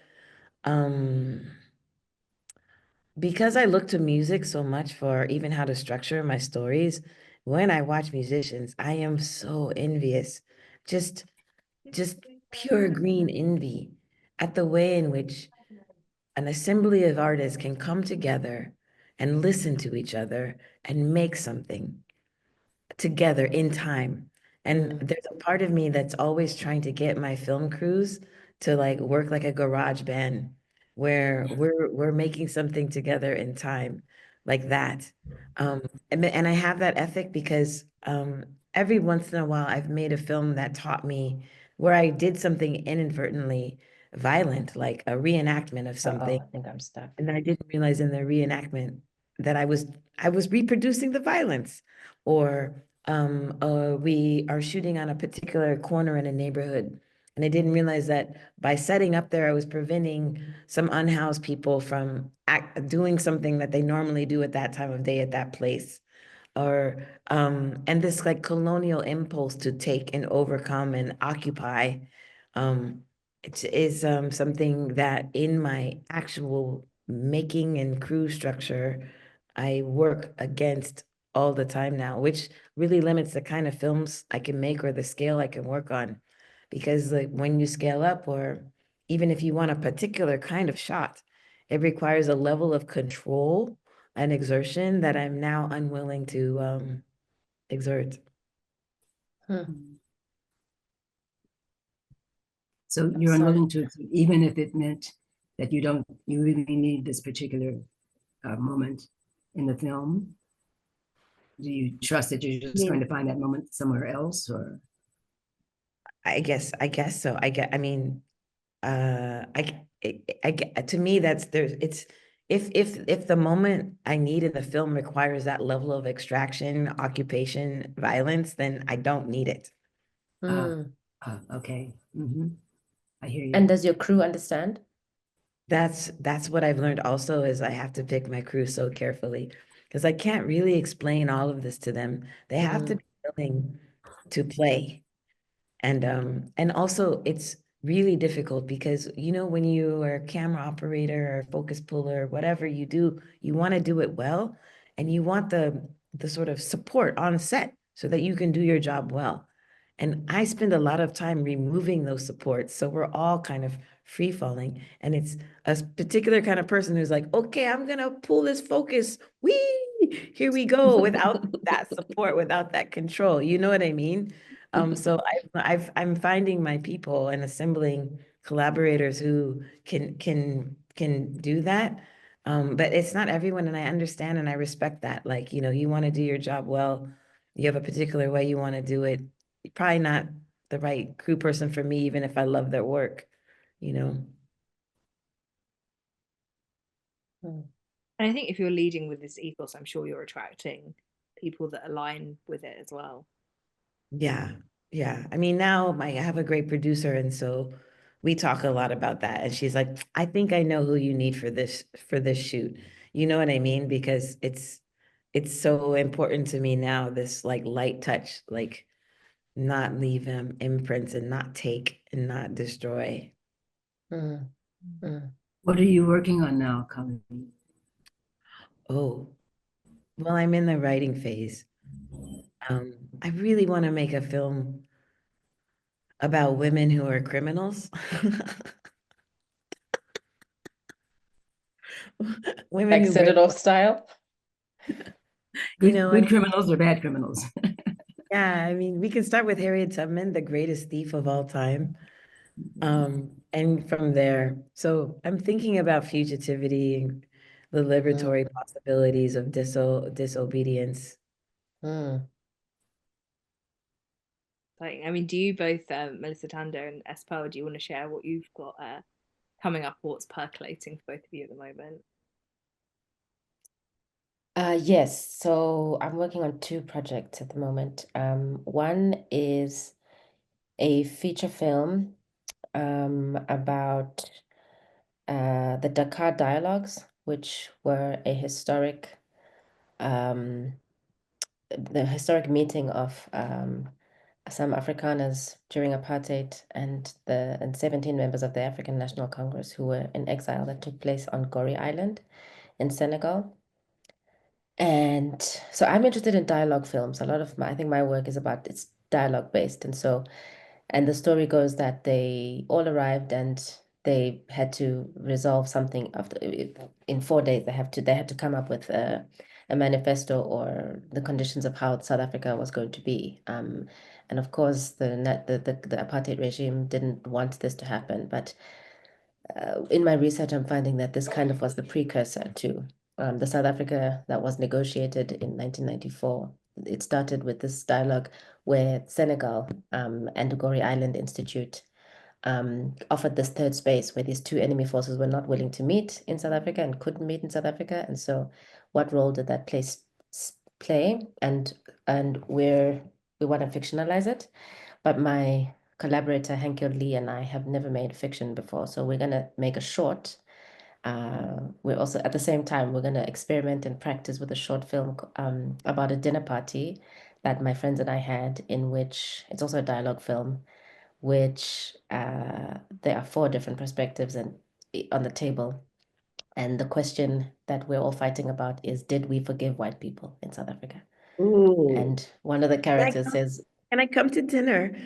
because I look to music so much for even how to structure my stories, when I watch musicians, I am so envious. Just pure green envy at the way in which an assembly of artists can come together and listen to each other and make something together in time. And there's a part of me that's always trying to get my film crews to like work like a garage band where we're making something together in time like that. And I have that ethic because every once in a while I've made a film that taught me where I did something inadvertently violent, like a reenactment of something. I think I'm stuck. And then I didn't realize in the reenactment that I was reproducing the violence. Or we are shooting on a particular corner in a neighborhood. And I didn't realize that by setting up there, I was preventing some unhoused people from doing something that they normally do at that time of day at that place. Or and this like colonial impulse to take and overcome and occupy. It is something that in my actual making and crew structure, I work against all the time now, which really limits the kind of films I can make or the scale I can work on. Because like when you scale up, or even if you want a particular kind of shot, it requires a level of control and exertion that I'm now unwilling to exert. So you're unwilling to, even if it meant that you really need this particular moment in the film? Do you trust that you're just going to find that moment somewhere else, or? I guess so. I mean, to me, it's if the moment I need in the film requires that level of extraction, occupation, violence, then I don't need it. Okay. I hear you. And does your crew understand? That's what I've learned also, is I have to pick my crew so carefully, because I can't really explain all of this to them. They have to be willing to play. And also it's really difficult because, you know, when you are a camera operator or focus puller, whatever you do, you want to do it well, and you want the sort of support on set so that you can do your job well. And I spend a lot of time removing those supports, so we're all kind of free falling. And it's a particular kind of person who's like, okay, I'm gonna pull this focus, wee, here we go, without that support, without that control. You know what I mean? So I'm finding my people and assembling collaborators who can do that. But it's not everyone, and I understand and I respect that. Like, you know, you want to do your job well, you have a particular way you want to do it. You're probably not the right crew person for me, even if I love their work, you know. And I think if you're leading with this ethos, I'm sure you're attracting people that align with it as well. Yeah. I mean, now I have a great producer, and so we talk a lot about that. And she's like, I think I know who you need for this shoot. You know what I mean? Because it's so important to me now, this like light touch, like not leave imprints and not take and not destroy. What are you working on now, Cauleen? Oh, well, I'm in the writing phase. I really want to make a film about women who are criminals. Women Like who set break, it off style? you know, Good criminals or bad criminals? yeah, I mean, we can start with Harriet Tubman, the greatest thief of all time. And from there, so I'm thinking about fugitivity and the liberatory possibilities of disobedience. Like, I mean, do you both, Milisuthando and S.Pearl, do you want to share what you've got coming up, what's percolating for both of you at the moment? Yes, so I'm working on two projects at the moment. One is a feature film about the Dakar Dialogues, which were a the historic meeting of some Afrikaners during apartheid and 17 members of the African National Congress who were in exile, that took place on Gorée Island in Senegal. And so I'm interested in dialogue films. I think my work is it's dialogue based. And the story goes that they all arrived and they had to resolve something in 4 days. They had to come up with a manifesto or the conditions of how South Africa was going to be. And of course, the apartheid regime didn't want this to happen. But in my research, I'm finding that this kind of was the precursor to the South Africa that was negotiated in 1994. It started with this dialogue where Senegal and the Gorée Island Institute offered this third space where these two enemy forces were not willing to meet in South Africa and couldn't meet in South Africa. And so what role did that place play? And we want to fictionalize it. But my collaborator, Hankyo Lee, and I have never made fiction before. So we're going to make a short. We're also, at the same time, we're going to experiment and practice with a short film about a dinner party that my friends and I had, in which it's also a dialogue film, which there are 4 different perspectives on the table. And the question that we're all fighting about is, did we forgive white people in South Africa? Ooh. And one of the characters says, Can I come to dinner?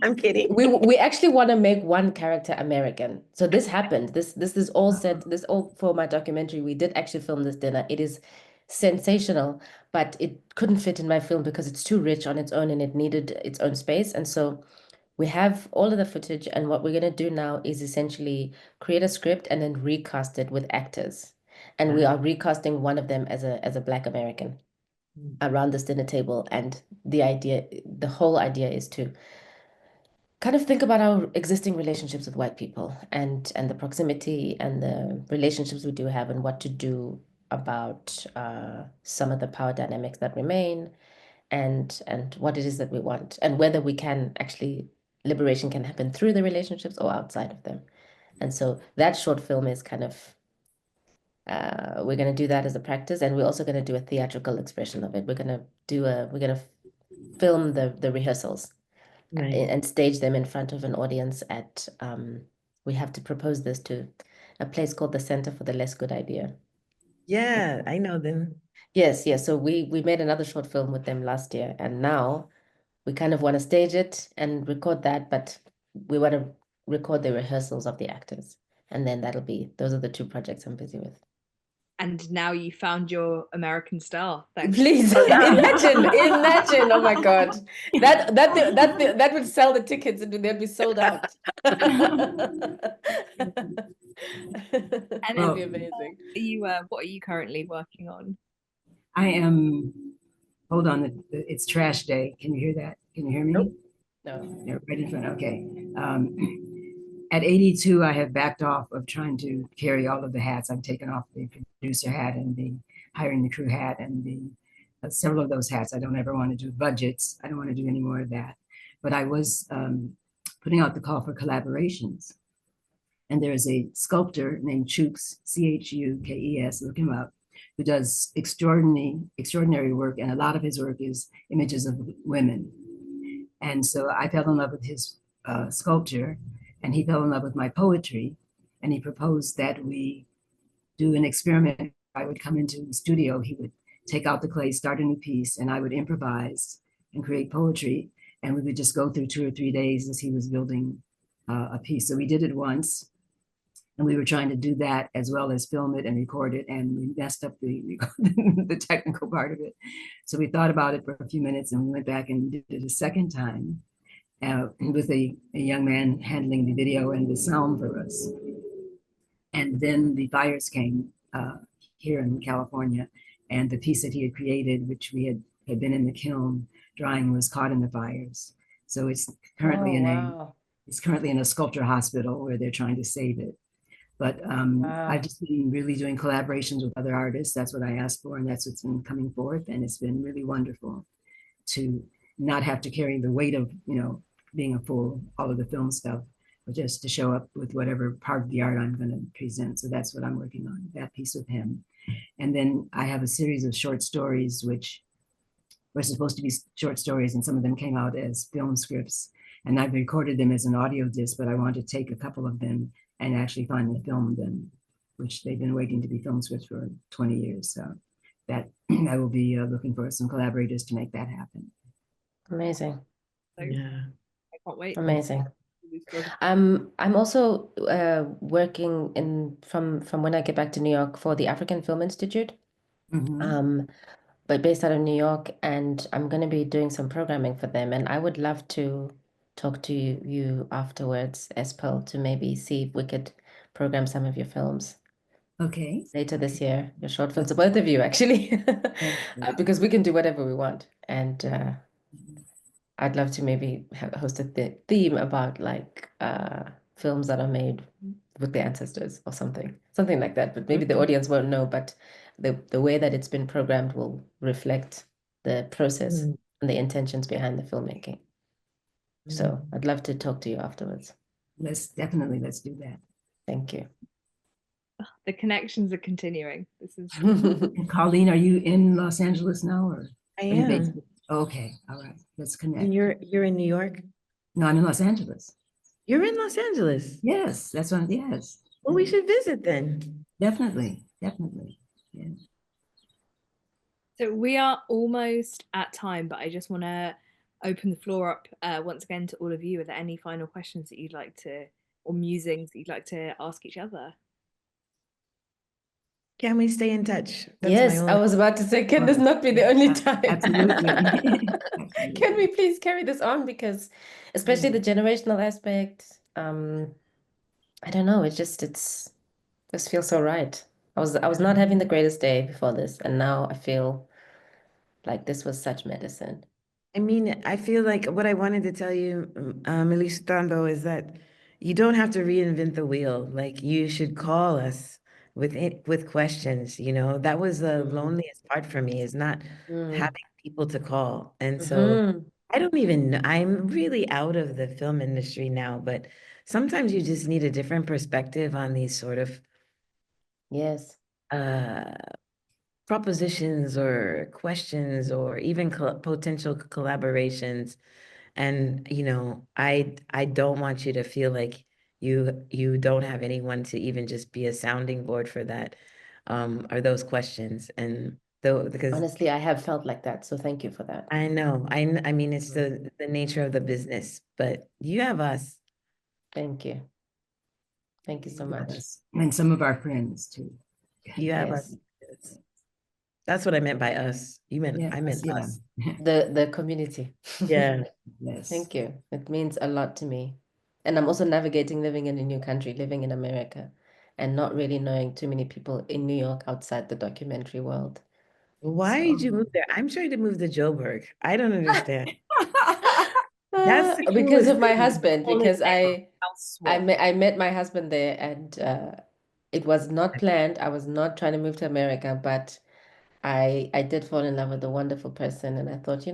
I'm kidding. we actually want to make one character American. So this happened. This is all said. This all for my documentary. We did actually film this dinner. It is sensational, but it couldn't fit in my film because it's too rich on its own and it needed its own space. And so we have all of the footage, and what we're going to do now is essentially create a script and then recast it with actors. And we are recasting one of them as a Black American around this dinner table. And the whole idea is to kind of think about our existing relationships with white people and the proximity and the relationships we do have and what to do about some of the power dynamics that remain and what it is that we want and whether we can actually liberation can happen through the relationships or outside of them. And so that short film is kind of we're going to do that as a practice, and we're also going to do a theatrical expression of it. We're going to film the rehearsals and stage them in front of an audience at we have to propose this to a place called the Center for the Less Good Idea. Yeah, I know them. Yes. So we made another short film with them last year, and now we kind of want to stage it and record that, but we want to record the rehearsals of the actors, and then those are the two projects I'm busy with. And now you found your American star. Thanks. Please imagine! Oh my God, that would sell the tickets and they'd be sold out. And That'd be amazing. What are you currently working on? I am. Hold on, it's trash day. Can you hear that? Can you hear me? Nope. No. You're right in front. Okay. At 82, I have backed off of trying to carry all of the hats. I've taken off the producer hat and the hiring the crew hat and the several of those hats. I don't ever want to do budgets. I don't want to do any more of that. But I was putting out the call for collaborations. And there is a sculptor named Chukes, Chukes, look him up, who does extraordinary work. And a lot of his work is images of women. And so I fell in love with his sculpture, and he fell in love with my poetry. And he proposed that we do an experiment. I would come into the studio, he would take out the clay, start a new piece, and I would improvise and create poetry. And we would just go through 2 or 3 days as he was building a piece. So we did it once. And we were trying to do that as well as film it and record it. And we messed up the technical part of it. So we thought about it for a few minutes and we went back and did it a second time with a young man handling the video and the sound for us. And then the fires came here in California, and the piece that he had created, which we had been in the kiln drying, was caught in the fires. So it's currently it's currently in a sculpture hospital where they're trying to save it. But I've just been really doing collaborations with other artists. That's what I asked for, and that's what's been coming forth. And it's been really wonderful to not have to carry the weight of, being a full, all of the film stuff, but just to show up with whatever part of the art I'm going to present. So that's what I'm working on, that piece with him. And then I have a series of short stories, which were supposed to be short stories, and some of them came out as film scripts. And I've recorded them as an audio disc, but I want to take a couple of them and actually finally film them, which they've been waiting to be film scripts for 20 years. So that I will be looking for some collaborators to make that happen. Amazing. Yeah. I can't wait. Amazing. I'm also working from when I get back to New York for the African Film Institute, but based out of New York, and I'm going to be doing some programming for them. And I would love to talk to you afterwards, S.Pearl, to maybe see if we could program some of your films. Okay. Later this year, your short films, so both of you actually, because we can do whatever we want. And I'd love to maybe host a theme about like films that are made with the ancestors or something like that. But maybe the audience won't know, but the way that it's been programmed will reflect the process and the intentions behind the filmmaking. So I'd love to talk to you afterwards. Let's do that. Thank you. The connections are continuing. This is And Cauleen, are you in Los Angeles now, or? I am. Okay, all right. Let's connect. And you're in New York? No, I'm in Los Angeles. You're in Los Angeles? Yes, that's what. Yes. Well, we should visit then. Definitely. Yeah. So we are almost at time, but I just want to open the floor up once again to all of you. Are there any final questions that you'd like to, or musings that you'd like to ask each other? Can we stay in touch? That's my Yes, I only. was about to say, can this not be the only time? Absolutely. Can we please carry this on? Because especially the generational aspect, I don't know, this feels so right. I was not having the greatest day before this, and now I feel like this was such medicine. I mean, I feel like what I wanted to tell you, Milisuthando, is that you don't have to reinvent the wheel. Like you should call us with questions. That was the loneliest part for me, is not having people to call. And so I don't even know. I'm really out of the film industry now, but sometimes you just need a different perspective on these sort of Yes. propositions or questions or even potential collaborations. And I don't want you to feel like you don't have anyone to even just be a sounding board for that, or those questions. And though, because Honestly, I have felt like that, so thank you for that. I know, I mean, it's the nature of the business, but you have us. Thank you. Thank you so much. And some of our friends too. You have Yes. us. That's what I meant by us. I meant yeah. us. The community. Yeah. Yes. Thank you. It means a lot to me. And I'm also navigating living in a new country, living in America, and not really knowing too many people in New York outside the documentary world. Why did you move there? I'm trying to move to Joburg. I don't understand. That's the Because coolest of my thing. husband, because I met my husband there, and it was not planned. I was not trying to move to America, but I did fall in love with a wonderful person, and I thought,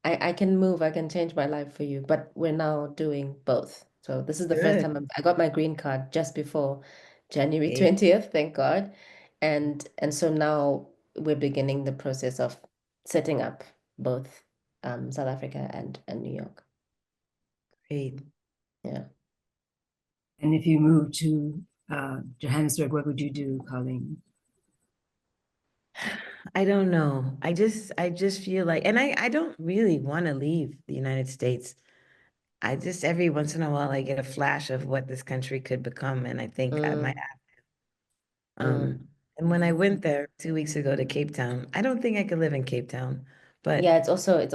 I can move, I can change my life for you, but we're now doing both. So this is the first Good. time I got my green card just before January Okay. 20th, thank God. And so now we're beginning the process of setting up both South Africa and New York. Great. Yeah. And if you move to Johannesburg, what would you do, Cauleen? I don't know. I just feel like, and I don't really want to leave the United States. I just, every once in a while, I get a flash of what this country could become, and I think I might have to. And when I went there 2 weeks ago to Cape Town, I don't think I could live in Cape Town, but Yeah, it's also yeah.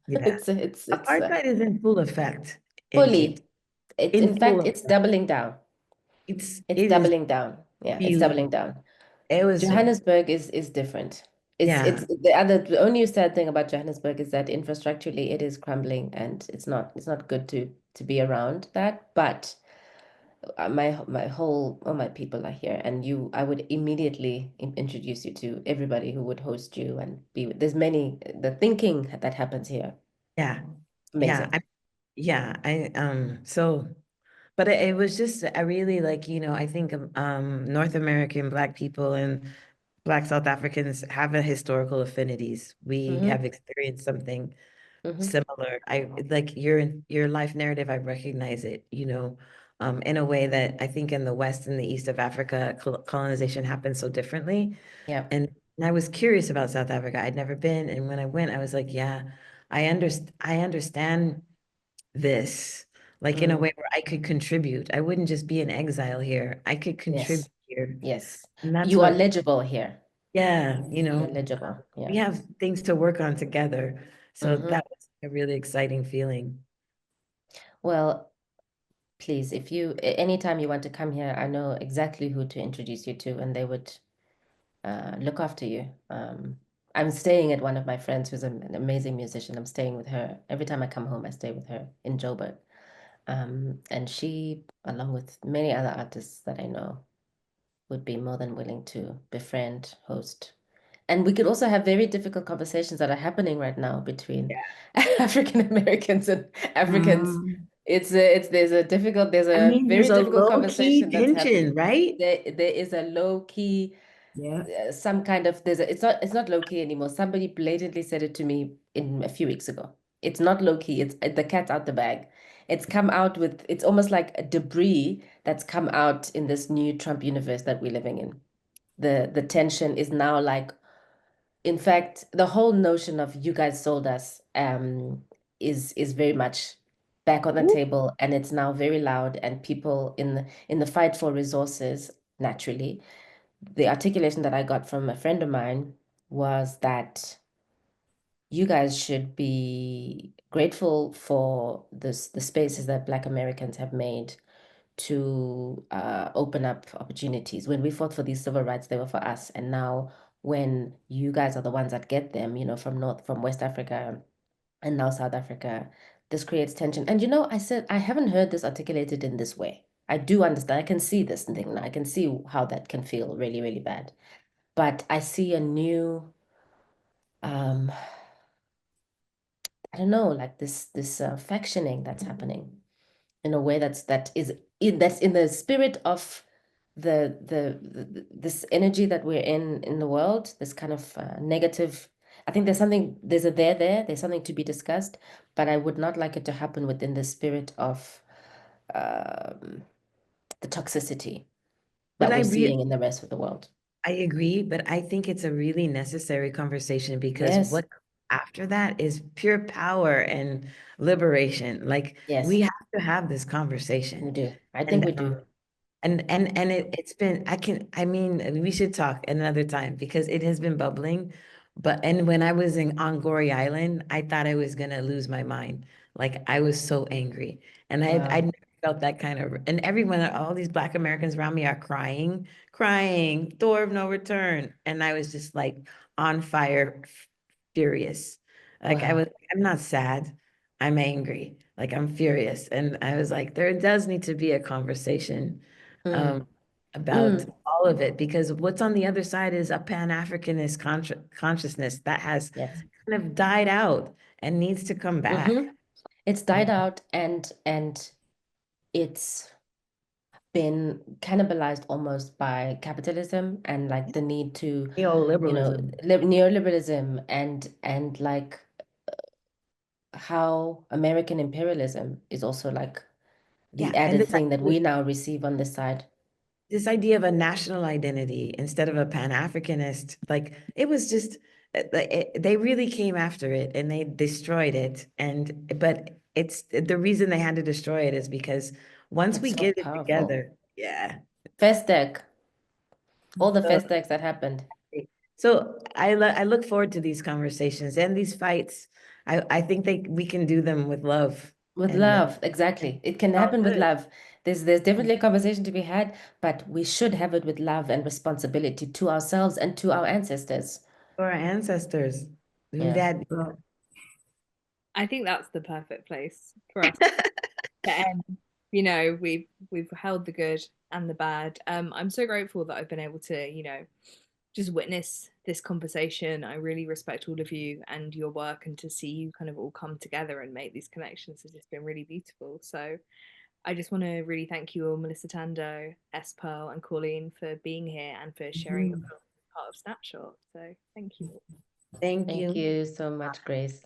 yeah, It's apartheid is in full effect in Cape fully, Town. it's In in full fact, it's effect. doubling down. It's It is doubling down. Yeah, it's really, doubling down. it was, Johannesburg is different. yeah, It's the only sad thing about Johannesburg is that infrastructurally it is crumbling, and it's not good to be around that. But all my people are here, and I would immediately introduce you to everybody who would host you and there's the thinking that happens here. yeah, Amazing. so, but it was just, I really like, I think North American Black people and Black South Africans have a historical affinities. We have experienced something similar. I like your life narrative, I recognize it, in a way that I think in the West and the East of Africa, colonization happened so differently. Yeah. And I was curious about South Africa. I'd never been. And when I went, I was like, yeah, I understand this, like in a way where I could contribute. I wouldn't just be in exile here. I could contribute Yes. here. Yes. And that's You are what, legible here. yeah, You're legible. we Yeah. have things to work on together. So that was a really exciting feeling. Well, please, anytime you want to come here, I know exactly who to introduce you to, and they would look after you. I'm staying at one of my friends who's an amazing musician. I'm staying with her. Every time I come home, I stay with her in Joburg. And she, along with many other artists that I know, would be more than willing to befriend, host. And we could also have very difficult conversations that are happening right now between African Americans and Africans. There's a I very mean, there's a difficult low-key conversation that's tension, happening. right? There is a low key, some kind of it's not low key anymore. Somebody blatantly said it to me in a few weeks ago. It's not low key. It's the cat's out the bag. It's almost like a debris that's come out in this new Trump universe that we're living in. the tension is now like, in fact, the whole notion of you guys sold us is very much back on the table, and it's now very loud, and people in the fight for resources, naturally, the articulation that I got from a friend of mine was that you guys should be grateful for the spaces that Black Americans have made to open up opportunities. When we fought for these civil rights, they were for us. And now when you guys are the ones that get them, from West Africa and now South Africa, this creates tension. And I said, I haven't heard this articulated in this way. I do understand. I can see this thing now. I can see how that can feel really, really bad. But I see a new, I don't know, like this factioning that's happening in a way that's in the spirit of this energy that we're in the world, this kind of negative. I think there's a there's something to be discussed, but I would not like it to happen within the spirit of the toxicity But that we're seeing in the rest of the world. I agree, but I think it's a really necessary conversation because Yes. what after that is pure power and liberation. Like Yes. we have to have this conversation. We do. I think we do. And it's been, I mean, we should talk another time because it has been bubbling. And when I was on Gory Island, I thought I was gonna lose my mind. Like I was so angry. And I never felt that kind of, and everyone, all these Black Americans around me are crying, door of no return. And I was just like on fire, furious. Like Wow. I'm not sad. I'm angry. Like I'm furious. And I was like, there does need to be a conversation about all of it, because what's on the other side is a Pan-Africanist consciousness that has Yes. kind of died out and needs to come back. It's died out, and it's been cannibalized almost by capitalism and like the need to Neoliberalism. Neoliberalism and like how American imperialism is also like the added thing that we now receive on this side. This idea of a national identity instead of a Pan-Africanist, like it was just, they really came after it and they destroyed it. But it's the reason they had to destroy it is because once we get it together, Festec, all the Festecs that happened. So I look forward to these conversations and these fights. I think we can do them with love. With love, exactly. It can happen with love. There's definitely a conversation to be had, but we should have it with love and responsibility to ourselves and to our ancestors. For our ancestors. Yeah. I think that's the perfect place for us to end. We've held the good and the bad. I'm so grateful that I've been able to, just witness this conversation. I really respect all of you and your work, and to see you kind of all come together and make these connections has just been really beautiful. So I just want to really thank you all, Milisuthando, S.Pearl, and Cauleen, for being here and for sharing your part of Snapshot. So thank you. Thank you. Thank you so much, Grace.